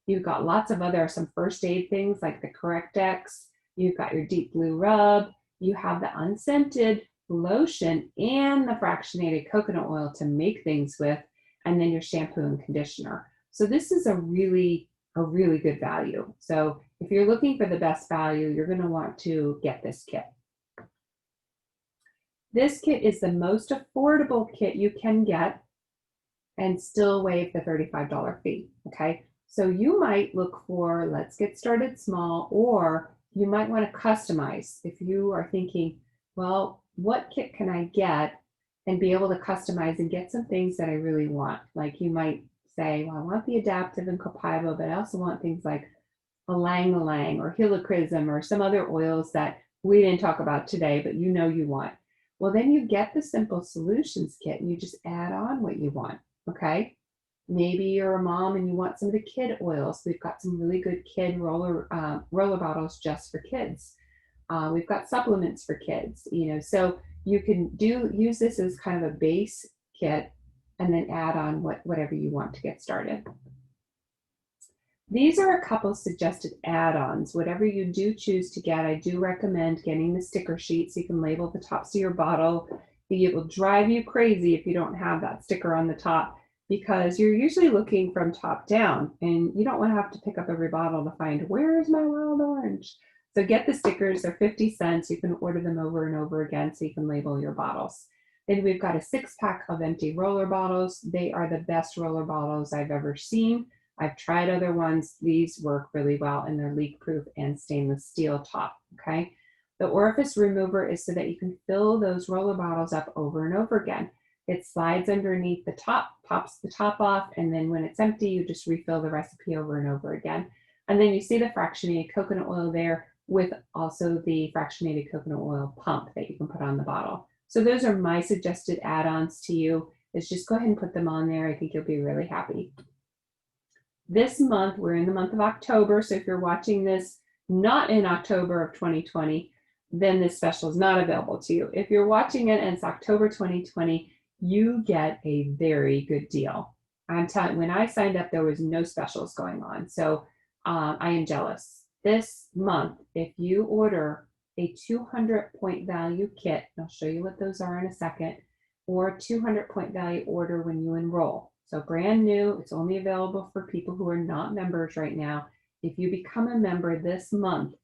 You've got lots of some first aid things like the Correct-X. You've got your Deep Blue Rub. You have the unscented lotion and the fractionated coconut oil to make things with, and then your shampoo and conditioner. So this is a really good value. So if you're looking for the best value, you're going to want to get this kit. This kit is the most affordable kit you can get and still waive the $35 fee, okay? So you might look for, let's get started small, or you might want to customize. If you are thinking, well, what kit can I get and be able to customize and get some things that I really want? Like you might say, well, I want the Adaptive and Copaiba, but I also want things like ylang-ylang or helichrysum or some other oils that we didn't talk about today, but you want. Well, then you get the Simple Solutions kit and you just add on what you want, okay? Maybe you're a mom and you want some of the kid oils. We've got some really good kid roller bottles just for kids. We've got supplements for kids, so you can use this as kind of a base kit and then add on whatever you want to get started. These are a couple suggested add-ons. Whatever you do choose to get, I do recommend getting the sticker sheet so you can label the tops of your bottle. It will drive you crazy if you don't have that sticker on the top because you're usually looking from top down and you don't want to have to pick up every bottle to find where's my wild orange. So get the stickers, they're 50 cents. You can order them over and over again so you can label your bottles. Then we've got a 6-pack of empty roller bottles. They are the best roller bottles I've ever seen. I've tried other ones. These work really well and they're leak proof and stainless steel top, okay? The orifice remover is so that you can fill those roller bottles up over and over again. It slides underneath the top, pops the top off, and then when it's empty, you just refill the recipe over and over again. And then you see the fractionated coconut oil there with also the fractionated coconut oil pump that you can put on the bottle. So those are my suggested add-ons to you, is just go ahead and put them on there. I think you'll be really happy. This month, we're in the month of October, so if you're watching this not in October of 2020, then this special is not available to you. If you're watching it and it's October 2020, you get a very good deal. I'm telling you, when I signed up, there was no specials going on, so I am jealous. This month, if you order a 200-point value kit, and I'll show you what those are in a second, or a 200-point value order when you enroll. So brand new, it's only available for people who are not members right now. If you become a member this month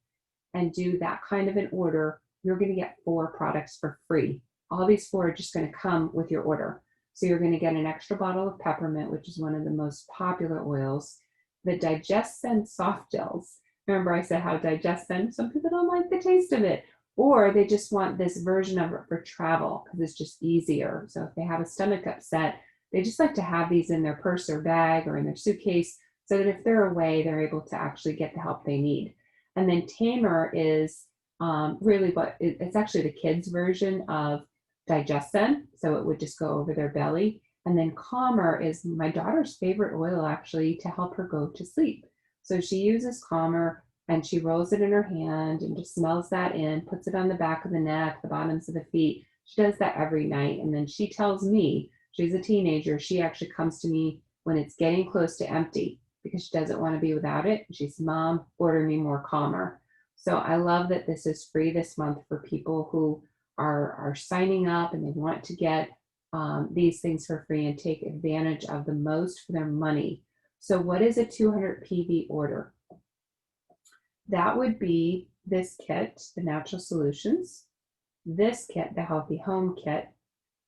and do that kind of an order, you're going to get 4 products for free. All these 4 are just going to come with your order. So you're going to get an extra bottle of peppermint, which is one of the most popular oils, the Digest Send soft gels. Remember I said how Digest Send, some people don't like the taste of it. or they just want this version of it for travel because it's just easier. So if they have a stomach upset, they just like to have these in their purse or bag or in their suitcase so that if they're away, they're able to actually get the help they need. And then Tamer is really it's actually the kids' version of Digestin. So it would just go over their belly. And then Calmer is my daughter's favorite oil actually to help her go to sleep. So she uses Calmer and she rolls it in her hand and just smells that in, puts it on the back of the neck, the bottoms of the feet. She does that every night. And then she tells me, she's a teenager, she actually comes to me when it's getting close to empty because she doesn't want to be without it. She says, Mom, order me more Calmer. So I love that this is free this month for people who are signing up and they want to get these things for free and take advantage of the most for their money. So what is a 200 PV order? That would be this kit, the Natural Solutions, this kit, the Healthy Home Kit,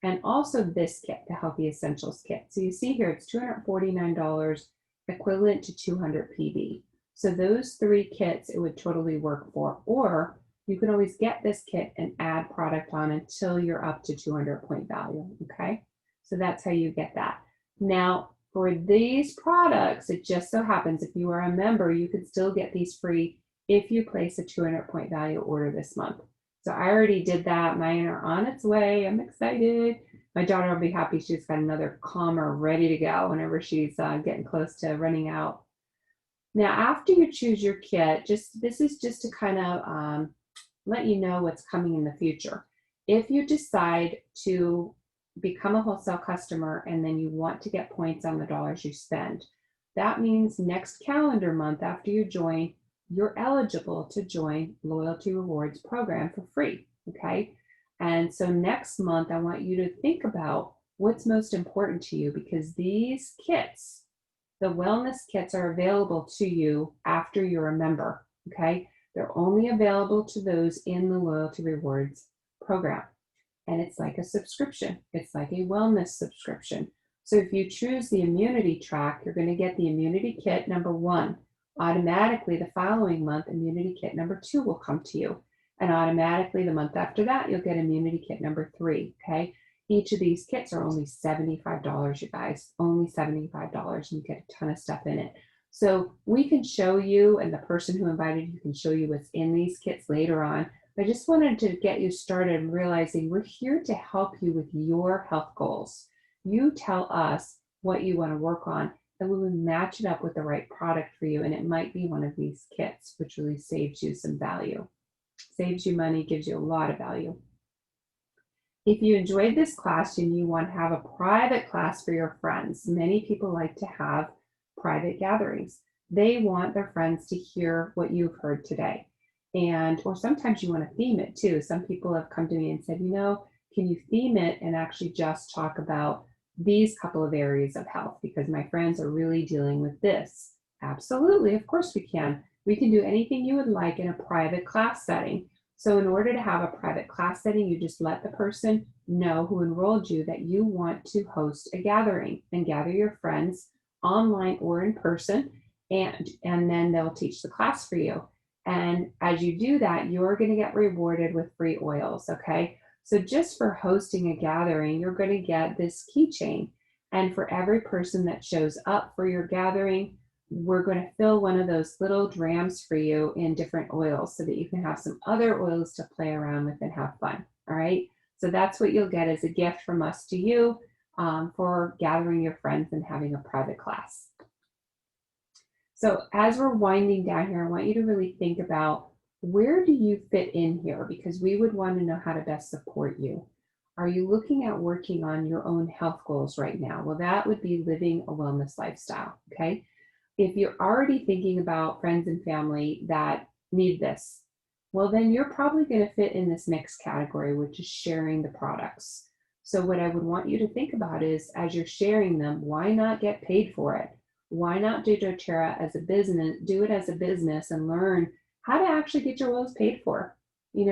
and also this kit, the Healthy Essentials Kit. So you see here, it's $249, equivalent to 200 PV. So those three kits, it would totally work for, or you can always get this kit and add product on until you're up to 200 point value, okay? So that's how you get that. Now, for these products, it just so happens if you are a member, you can still get these free if you place a 200 point value order this month. So I already did that. Mine are on its way. I'm excited. My daughter will be happy. She's got another Calmer ready to go whenever she's getting close to running out. Now, after you choose your kit, this is just to kind of let you know what's coming in the future. If you decide to become a wholesale customer and then you want to get points on the dollars you spend, that means next calendar month after you join, you're eligible to join Loyalty Rewards program for free, okay? And so next month, I want you to think about what's most important to you because these kits, the wellness kits are available to you after you're a member, okay? They're only available to those in the Loyalty Rewards program. And it's like a subscription. It's like a wellness subscription. So if you choose the immunity track, you're going to get the immunity kit number 1. Automatically, the following month, immunity kit number 2 will come to you. And automatically, the month after that, you'll get immunity kit number 3, okay? Each of these kits are only $75, you guys, only $75, and you get a ton of stuff in it. So we can show you, and the person who invited you can show you what's in these kits later on. I just wanted to get you started realizing we're here to help you with your health goals. You tell us what you want to work on, and we will match it up with the right product for you. And it might be one of these kits, which really saves you some value, saves you money, gives you a lot of value. If you enjoyed this class and you want to have a private class for your friends, many people like to have private gatherings. They want their friends to hear what you've heard today. Or sometimes you want to theme it too. Some people have come to me and said, can you theme it and actually just talk about these couple of areas of health because my friends are really dealing with this? Absolutely, of course we can. We can do anything you would like in a private class setting. So in order to have a private class setting, you just let the person know who enrolled you that you want to host a gathering and gather your friends online or in person, and then they'll teach the class for you. And as you do that, you're going to get rewarded with free oils, okay? So just for hosting a gathering, you're going to get this keychain. And for every person that shows up for your gathering, we're going to fill one of those little drams for you in different oils so that you can have some other oils to play around with and have fun, all right? So that's what you'll get as a gift from us to you for gathering your friends and having a private class. So as we're winding down here, I want you to really think about where do you fit in here because we would want to know how to best support you. Are you looking at working on your own health goals right now? Well, that would be living a wellness lifestyle, okay? If you're already thinking about friends and family that need this, well, then you're probably going to fit in this next category, which is sharing the products. So what I would want you to think about is as you're sharing them, why not get paid for it? Why not do doTERRA as a business, do it as a business and learn how to actually get your oils paid for?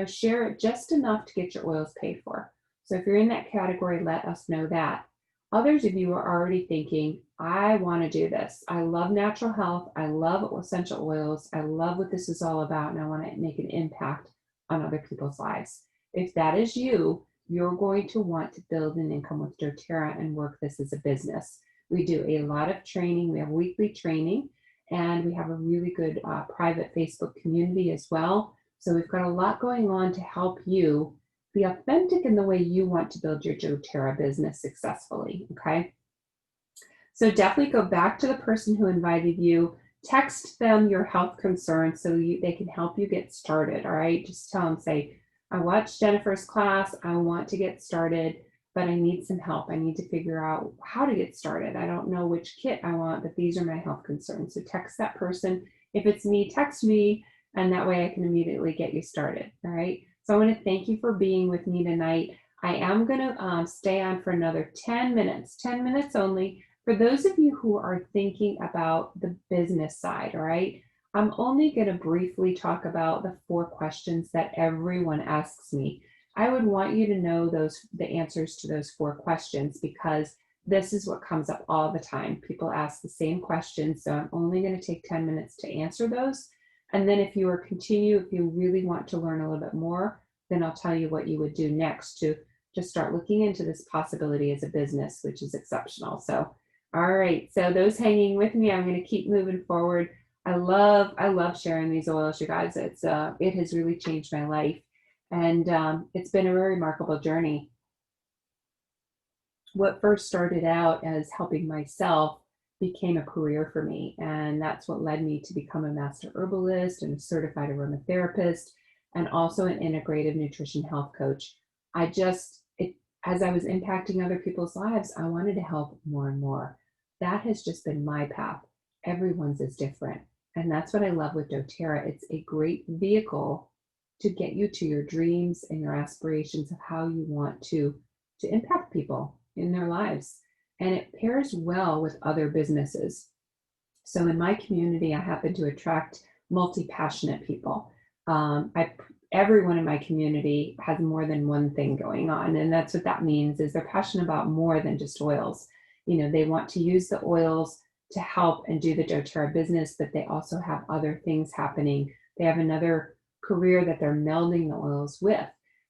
Share it just enough to get your oils paid for. So if you're in that category, let us know that. Others of you are already thinking, I want to do this. I love natural health. I love essential oils. I love what this is all about, and I want to make an impact. on other people's lives. If that is you, you're going to want to build an income with doTERRA and work this as a business. We do a lot of training. We have weekly training, and we have a really good private Facebook community as well. So we've got a lot going on to help you be authentic in the way you want to build your doTERRA business successfully, okay? So definitely go back to the person who invited you, text them your health concerns so they can help you get started, all right? Just tell them, say, I watched Jennifer's class, I want to get started, but I need some help. I need to figure out how to get started. I don't know which kit I want, but these are my health concerns. So text that person. If it's me, text me, and that way I can immediately get you started, all right? So I want to thank you for being with me tonight. I am going to stay on for another 10 minutes only. For those of you who are thinking about the business side, all right, I'm only going to briefly talk about the 4 questions that everyone asks me. I would want you to know the answers to those 4 questions, because this is what comes up all the time. People ask the same questions, so I'm only going to take 10 minutes to answer those. And then if you really want to learn a little bit more, then I'll tell you what you would do next to start looking into this possibility as a business, which is exceptional. So, all right, so those hanging with me, I'm going to keep moving forward. I love sharing these oils, you guys. It has really changed my life, and it's been a very remarkable journey. What first started out as helping myself became a career for me, and that's what led me to become a master herbalist and a certified aromatherapist, and also an integrative nutrition health coach. As I was impacting other people's lives, I wanted to help more and more. That has just been my path. Everyone's is different. And that's what I love with doTERRA. It's a great vehicle to get you to your dreams and your aspirations of how you want to impact people in their lives. And it pairs well with other businesses. So in my community, I happen to attract multi-passionate people. Everyone in my community has more than one thing going on. And that's what that means, is they're passionate about more than just oils. You know, they want to use the oils to help and do the doTERRA business, but they also have other things happening. They have another career that they're melding the oils with.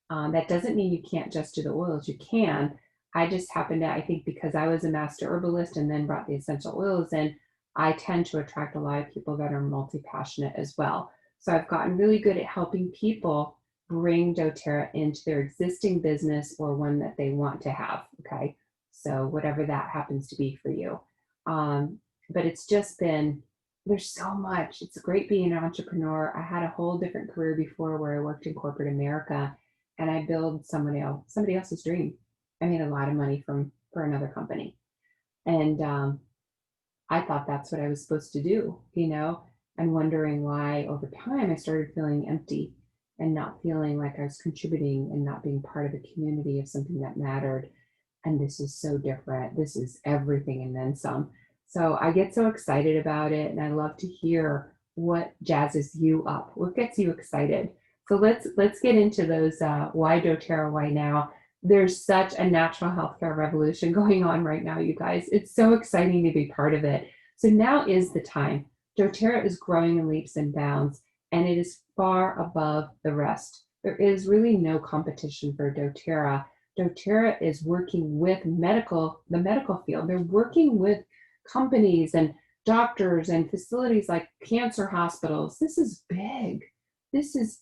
That doesn't mean you can't just do the oils. You can. I just happen to, I think because I was a master herbalist and then brought the essential oils in, I tend to attract a lot of people that are multi-passionate as well. So I've gotten really good at helping people bring doTERRA into their existing business or one that they want to have, okay? So whatever that happens to be for you. But it's just been, there's so much. It's great being an entrepreneur. I had a whole different career before where I worked in corporate America, and I built somebody else's dream. I made a lot of money for another company. And I thought that's what I was supposed to do, you know, and wondering why over time I started feeling empty and not feeling like I was contributing and not being part of a community of something that mattered. And this is so different. This is everything and then some. So I get so excited about it, and I love to hear what jazzes you up, what gets you excited. So let's get into those why doTERRA, why now. There's such a natural healthcare revolution going on right now, you guys. It's so exciting to be part of it. So now is the time. doTERRA is growing in leaps and bounds, and it is far above the rest. There is really no competition for doTERRA. doTERRA is working with the medical field. They're working with companies and doctors and facilities like cancer hospitals. This is big. This is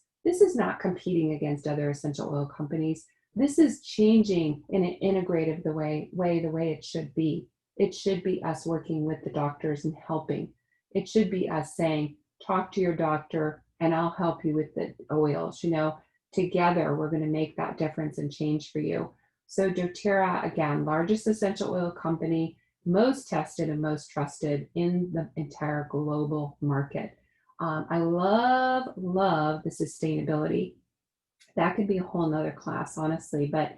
not competing against other essential oil companies. This is changing in an integrative the way it should be. It should be us working with the doctors and helping. It should be us saying, talk to your doctor and I'll help you with the oils. You know, together we're going to make that difference and change for you. So doTERRA, again, largest essential oil company, most tested and most trusted in the entire global market. I love the sustainability. That could be a whole nother class, honestly, but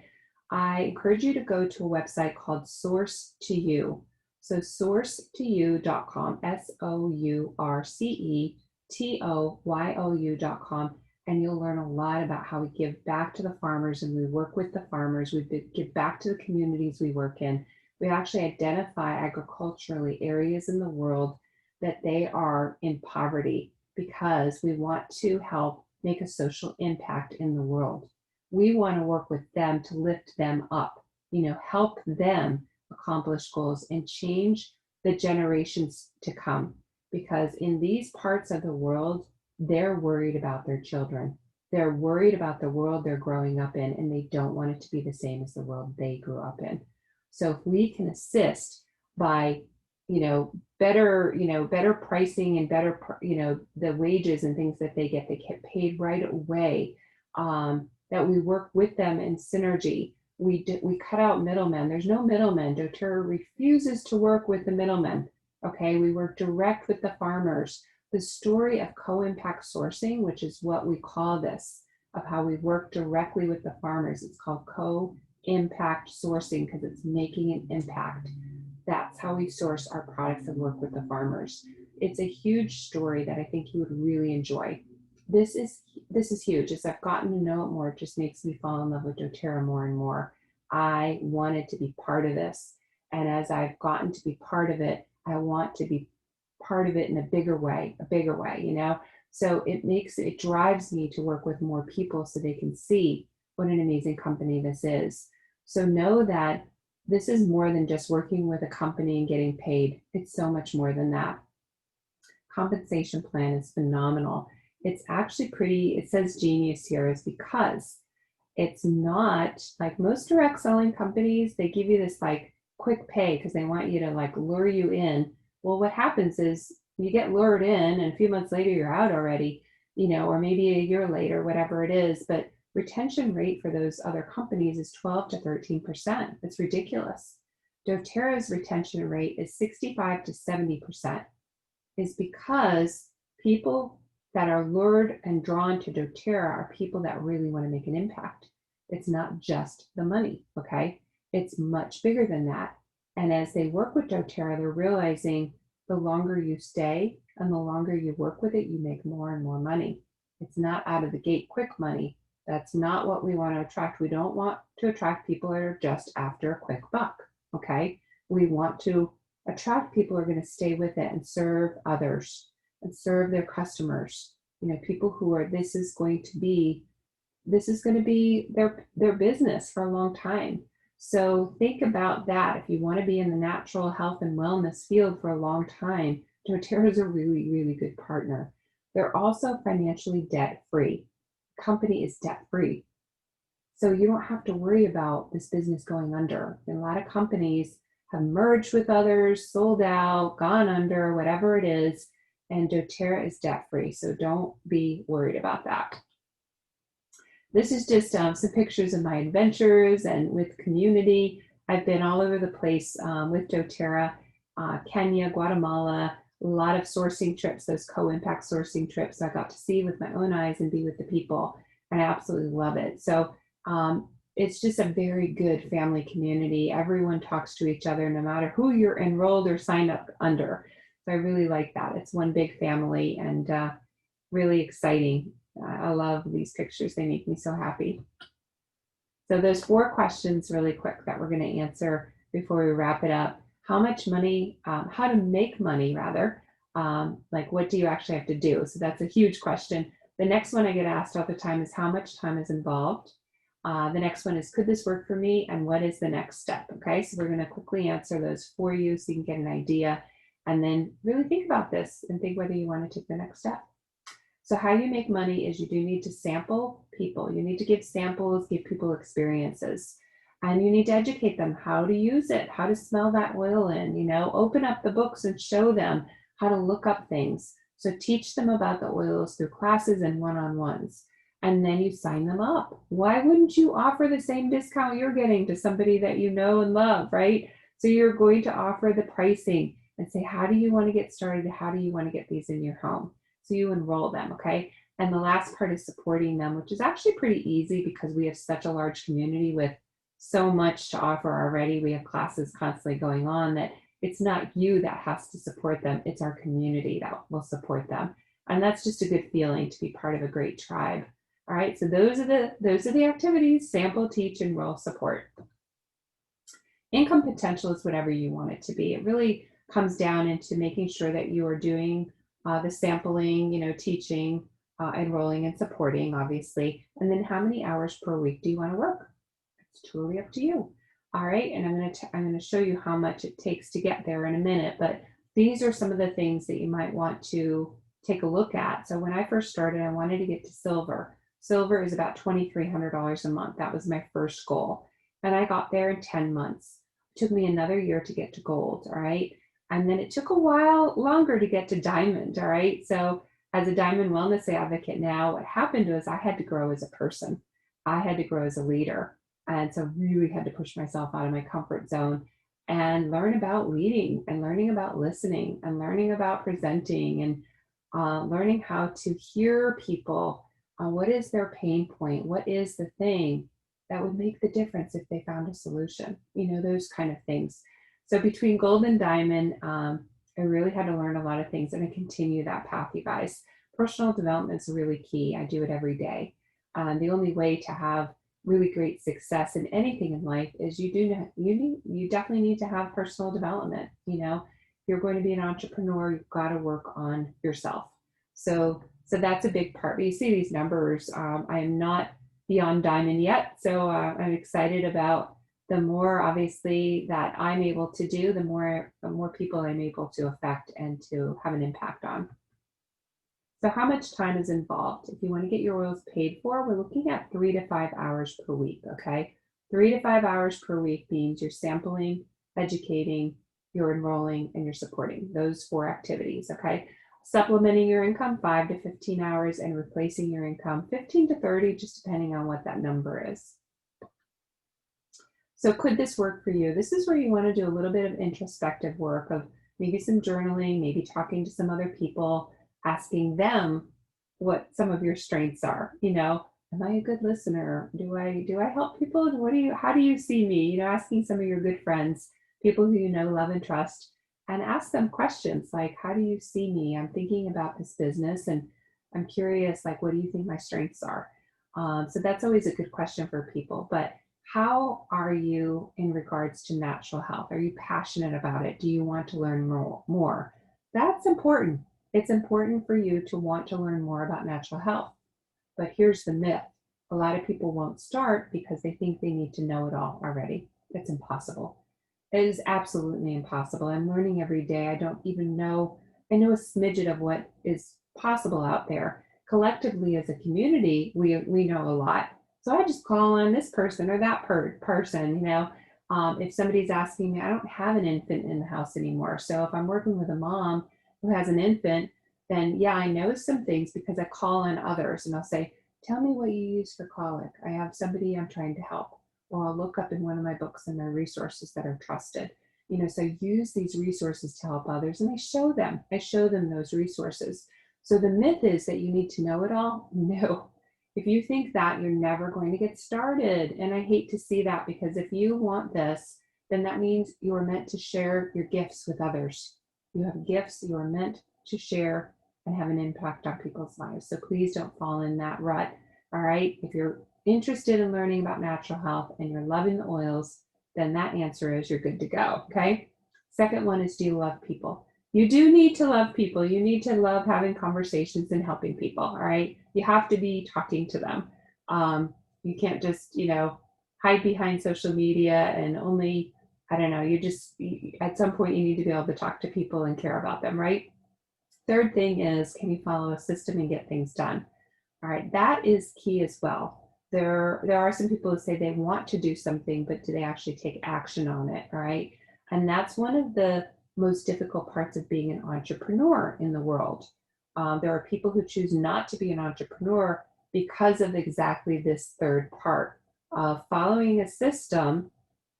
I encourage you to go to a website called Source to You. So sourcetoyou.com, SOURCETOYOU.com, and you'll learn a lot about how we give back to the farmers and we work with the farmers. We give back to the communities we work in. We actually identify agriculturally areas in the world that they are in poverty because we want to help make a social impact in the world. We want to work with them to lift them up, help them accomplish goals and change the generations to come. Because in these parts of the world, they're worried about their children. They're worried about the world they're growing up in, and they don't want it to be the same as the world they grew up in. So if we can assist by, better pricing and better, the wages and things that they get paid right away, that we work with them in synergy. We cut out middlemen. There's no middlemen. doTERRA refuses to work with the middlemen. Okay, we work direct with the farmers. The story of co-impact sourcing, which is what we call this, of how we work directly with the farmers. It's called co-impact sourcing because it's making an impact. That's how we source our products and work with the farmers. It's a huge story that I think you would really enjoy. This is huge. As I've gotten to know it more, it just makes me fall in love with doTERRA more and more. I wanted to be part of this. And as I've gotten to be part of it, I want to be part of it in a bigger way, So it drives me to work with more people so they can see what an amazing company this is. So know that this is more than just working with a company and getting paid. It's so much more than that. Compensation plan is phenomenal. It's actually it says genius here is because it's not like most direct selling companies. They give you this like quick pay because they want you to like lure you in. Well, what happens is you get lured in and a few months later you're out already, or maybe a year later, whatever it is. But retention rate for those other companies is 12 to 13%. It's ridiculous. doTERRA's retention rate is 65 to 70%, is because people that are lured and drawn to doTERRA are people that really want to make an impact. It's not just the money, okay? It's much bigger than that. And as they work with doTERRA, they're realizing the longer you stay and the longer you work with it, you make more and more money. It's not out of the gate quick money. That's not what we want to attract. We don't want to attract people that are just after a quick buck, okay? We want to attract people who are going to stay with it and serve others and serve their customers. People who are, this is going to be their business for a long time. So think about that. If you want to be in the natural health and wellness field for a long time, doTERRA is a really, really good partner. They're also financially debt-free. The company is debt-free. So you don't have to worry about this business going under. And a lot of companies have merged with others, sold out, gone under, whatever it is, and doTERRA is debt-free. So don't be worried about that. This is just some pictures of my adventures and with community. I've been all over the place with doTERRA, Kenya, Guatemala, a lot of sourcing trips, those co-impact sourcing trips I got to see with my own eyes and be with the people, and I absolutely love it. So it's just a very good family community. Everyone talks to each other no matter who you're enrolled or signed up under. So I really like that. It's one big family and really exciting. I love these pictures. They make me so happy. So there's 4 questions really quick that we're going to answer before we wrap it up. How much money, how to make money rather, like what do you actually have to do? So that's a huge question. The next one I get asked all the time is how much time is involved? The next one is, could this work for me? And what is the next step? Okay, so we're going to quickly answer those for you so you can get an idea and then really think about this and think whether you want to take the next step. So how you make money is you do need to sample people. You need to give samples, give people experiences, and you need to educate them how to use it, how to smell that oil in, open up the books and show them how to look up things. So teach them about the oils through classes and one-on-ones. And then you sign them up. Why wouldn't you offer the same discount you're getting to somebody that you know and love, right? So you're going to offer the pricing and say, how do you want to get started? How do you want to get these in your home? So you enroll them, okay? And the last part is supporting them, which is actually pretty easy because we have such a large community with so much to offer already. We have classes constantly going on that it's not you that has to support them. It's our community that will support them. And that's just a good feeling to be part of a great tribe. All right, so those are the activities: sample, teach, enroll, support. Income potential is whatever you want it to be. It really comes down into making sure that you are doing the sampling, teaching, enrolling and supporting, obviously. And then how many hours per week do you want to work? It's truly up to you. All right, and I'm going to show you how much it takes to get there in a minute, but these are some of the things that you might want to take a look at. So when I first started, I wanted to get to silver. Silver is about $2,300 a month. That was my first goal. And I got there in 10 months. It took me another year to get to gold, all right? And then it took a while longer to get to diamond, all right? So as a diamond wellness advocate now, what happened was I had to grow as a person. I had to grow as a leader. And so really had to push myself out of my comfort zone and learn about leading and learning about listening and learning about presenting and learning how to hear people. What is their pain point? What is the thing that would make the difference if they found a solution? You know, those kind of things. So between gold and diamond, I really had to learn a lot of things, and I continue that path, you guys. Personal development is really key. I do it every day. The only way to have really great success in anything in life is you definitely need to have personal development. You know, if you're going to be an entrepreneur, you've got to work on yourself. So that's a big part. But you see these numbers. I am not beyond diamond yet, so I'm excited about the more obviously that I'm able to do, the more people I'm able to affect and to have an impact on. So how much time is involved? If you want to get your oils paid for, we're looking at 3 to 5 hours per week, okay? 3 to 5 hours per week means you're sampling, educating, you're enrolling, and you're supporting those 4 activities, okay? Supplementing your income 5 to 15 hours and replacing your income 15 to 30, just depending on what that number is. So could this work for you? This is where you want to do a little bit of introspective work of maybe some journaling, maybe talking to some other people, asking them what some of your strengths are. You know, am I a good listener? Do I help people? How do you see me? You know, asking some of your good friends, people who you know, love, and trust, and ask them questions like, how do you see me? I'm thinking about this business and I'm curious, like, what do you think my strengths are? So that's always a good question for people. But how are you in regards to natural health? Are you passionate about it? Do you want to learn more? That's important. It's important for you to want to learn more about natural health. But here's the myth. A lot of people won't start because they think they need to know it all already. It's impossible. It is absolutely impossible. I'm learning every day. I don't even know. I know a smidget of what is possible out there. Collectively, as a community, we know a lot. So I just call on this person or that person. You know, if somebody's asking me, I don't have an infant in the house anymore. So if I'm working with a mom who has an infant, then yeah, I know some things because I call on others and I'll say, tell me what you use for colic. I have somebody I'm trying to help. Or I'll look up in one of my books and my resources that are trusted. You know, so use these resources to help others, and I show them those resources. So the myth is that you need to know it all. No. If you think that, you're never going to get started. And I hate to see that, because if you want this, then that means you are meant to share your gifts with others. You have gifts you are meant to share and have an impact on people's lives. So please don't fall in that rut. All right. If you're interested in learning about natural health and you're loving the oils, then that answer is you're good to go. Okay. Second one is, do you love people? You do need to love people. You need to love having conversations and helping people. All right. You have to be talking to them. You can't just, hide behind social media and only, I don't know, at some point you need to be able to talk to people and care about them, right? Third thing is, can you follow a system and get things done? All right, that is key as well. There are some people who say they want to do something, but do they actually take action on it? All right. And that's one of the most difficult parts of being an entrepreneur in the world. There are people who choose not to be an entrepreneur because of exactly this third part of following a system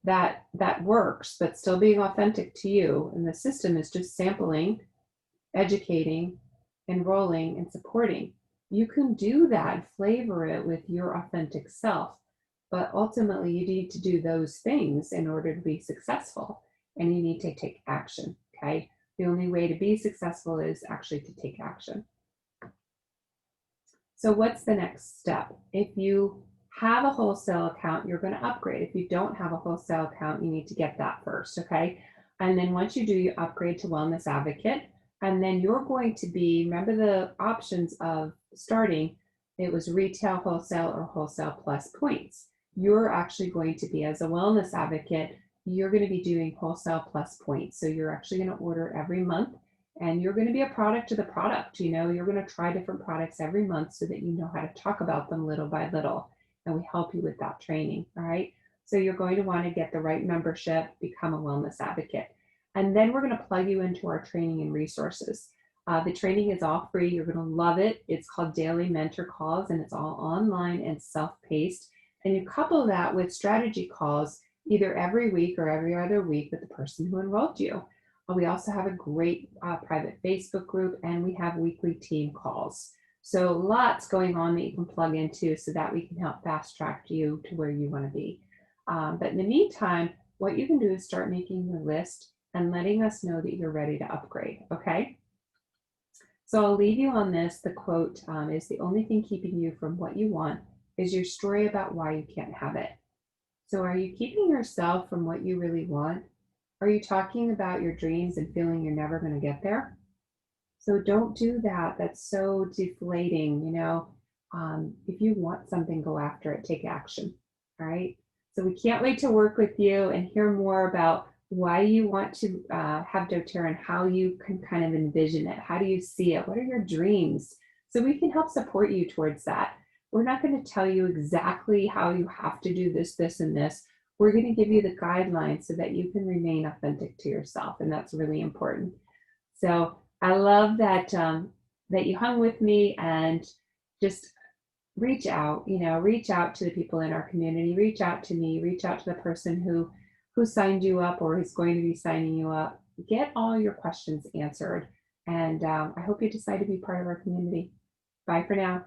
that works, but still being authentic to you. And the system is just sampling, educating, enrolling, and supporting. You can do that, flavor it with your authentic self, but ultimately you need to do those things in order to be successful, and you need to take action, okay? The only way to be successful is actually to take action. So what's the next step? If you have a wholesale account, you're going to upgrade. If you don't have a wholesale account, you need to get that first, okay? And then once you do, you upgrade to Wellness Advocate. And then you're going to be, remember the options of starting, it was retail, wholesale, or wholesale plus points. You're actually going to be, as a wellness advocate, you're going to be doing wholesale plus points. So you're actually going to order every month, and you're going to be a product to the product. You're going to try different products every month so that you know how to talk about them little by little. And we help you with that training. All right. So you're going to want to get the right membership, become a wellness advocate. And then we're going to plug you into our training and resources. The training is all free. You're going to love it. It's called Daily Mentor Calls, and it's all online and self-paced. And you couple that with strategy calls either every week or every other week with the person who enrolled you. We also have a great private Facebook group, and we have weekly team calls. So lots going on that you can plug into so that we can help fast track you to where you want to be. But in the meantime, what you can do is start making your list and letting us know that you're ready to upgrade, okay? So I'll leave you on this. The quote is, "The only thing keeping you from what you want is your story about why you can't have it." So are you keeping yourself from what you really want? Are you talking about your dreams and feeling you're never going to get there? So don't do that. That's so deflating. If you want something, go after it, take action. All right. So we can't wait to work with you and hear more about why you want to have doTERRA and how you can kind of envision it. How do you see it? What are your dreams? So we can help support you towards that. We're not going to tell you exactly how you have to do this, this, and this. We're going to give you the guidelines so that you can remain authentic to yourself. And that's really important. So I love that that you hung with me, and just reach out, reach out to the people in our community, reach out to me, reach out to the person who signed you up or is going to be signing you up. Get all your questions answered. And I hope you decide to be part of our community. Bye for now.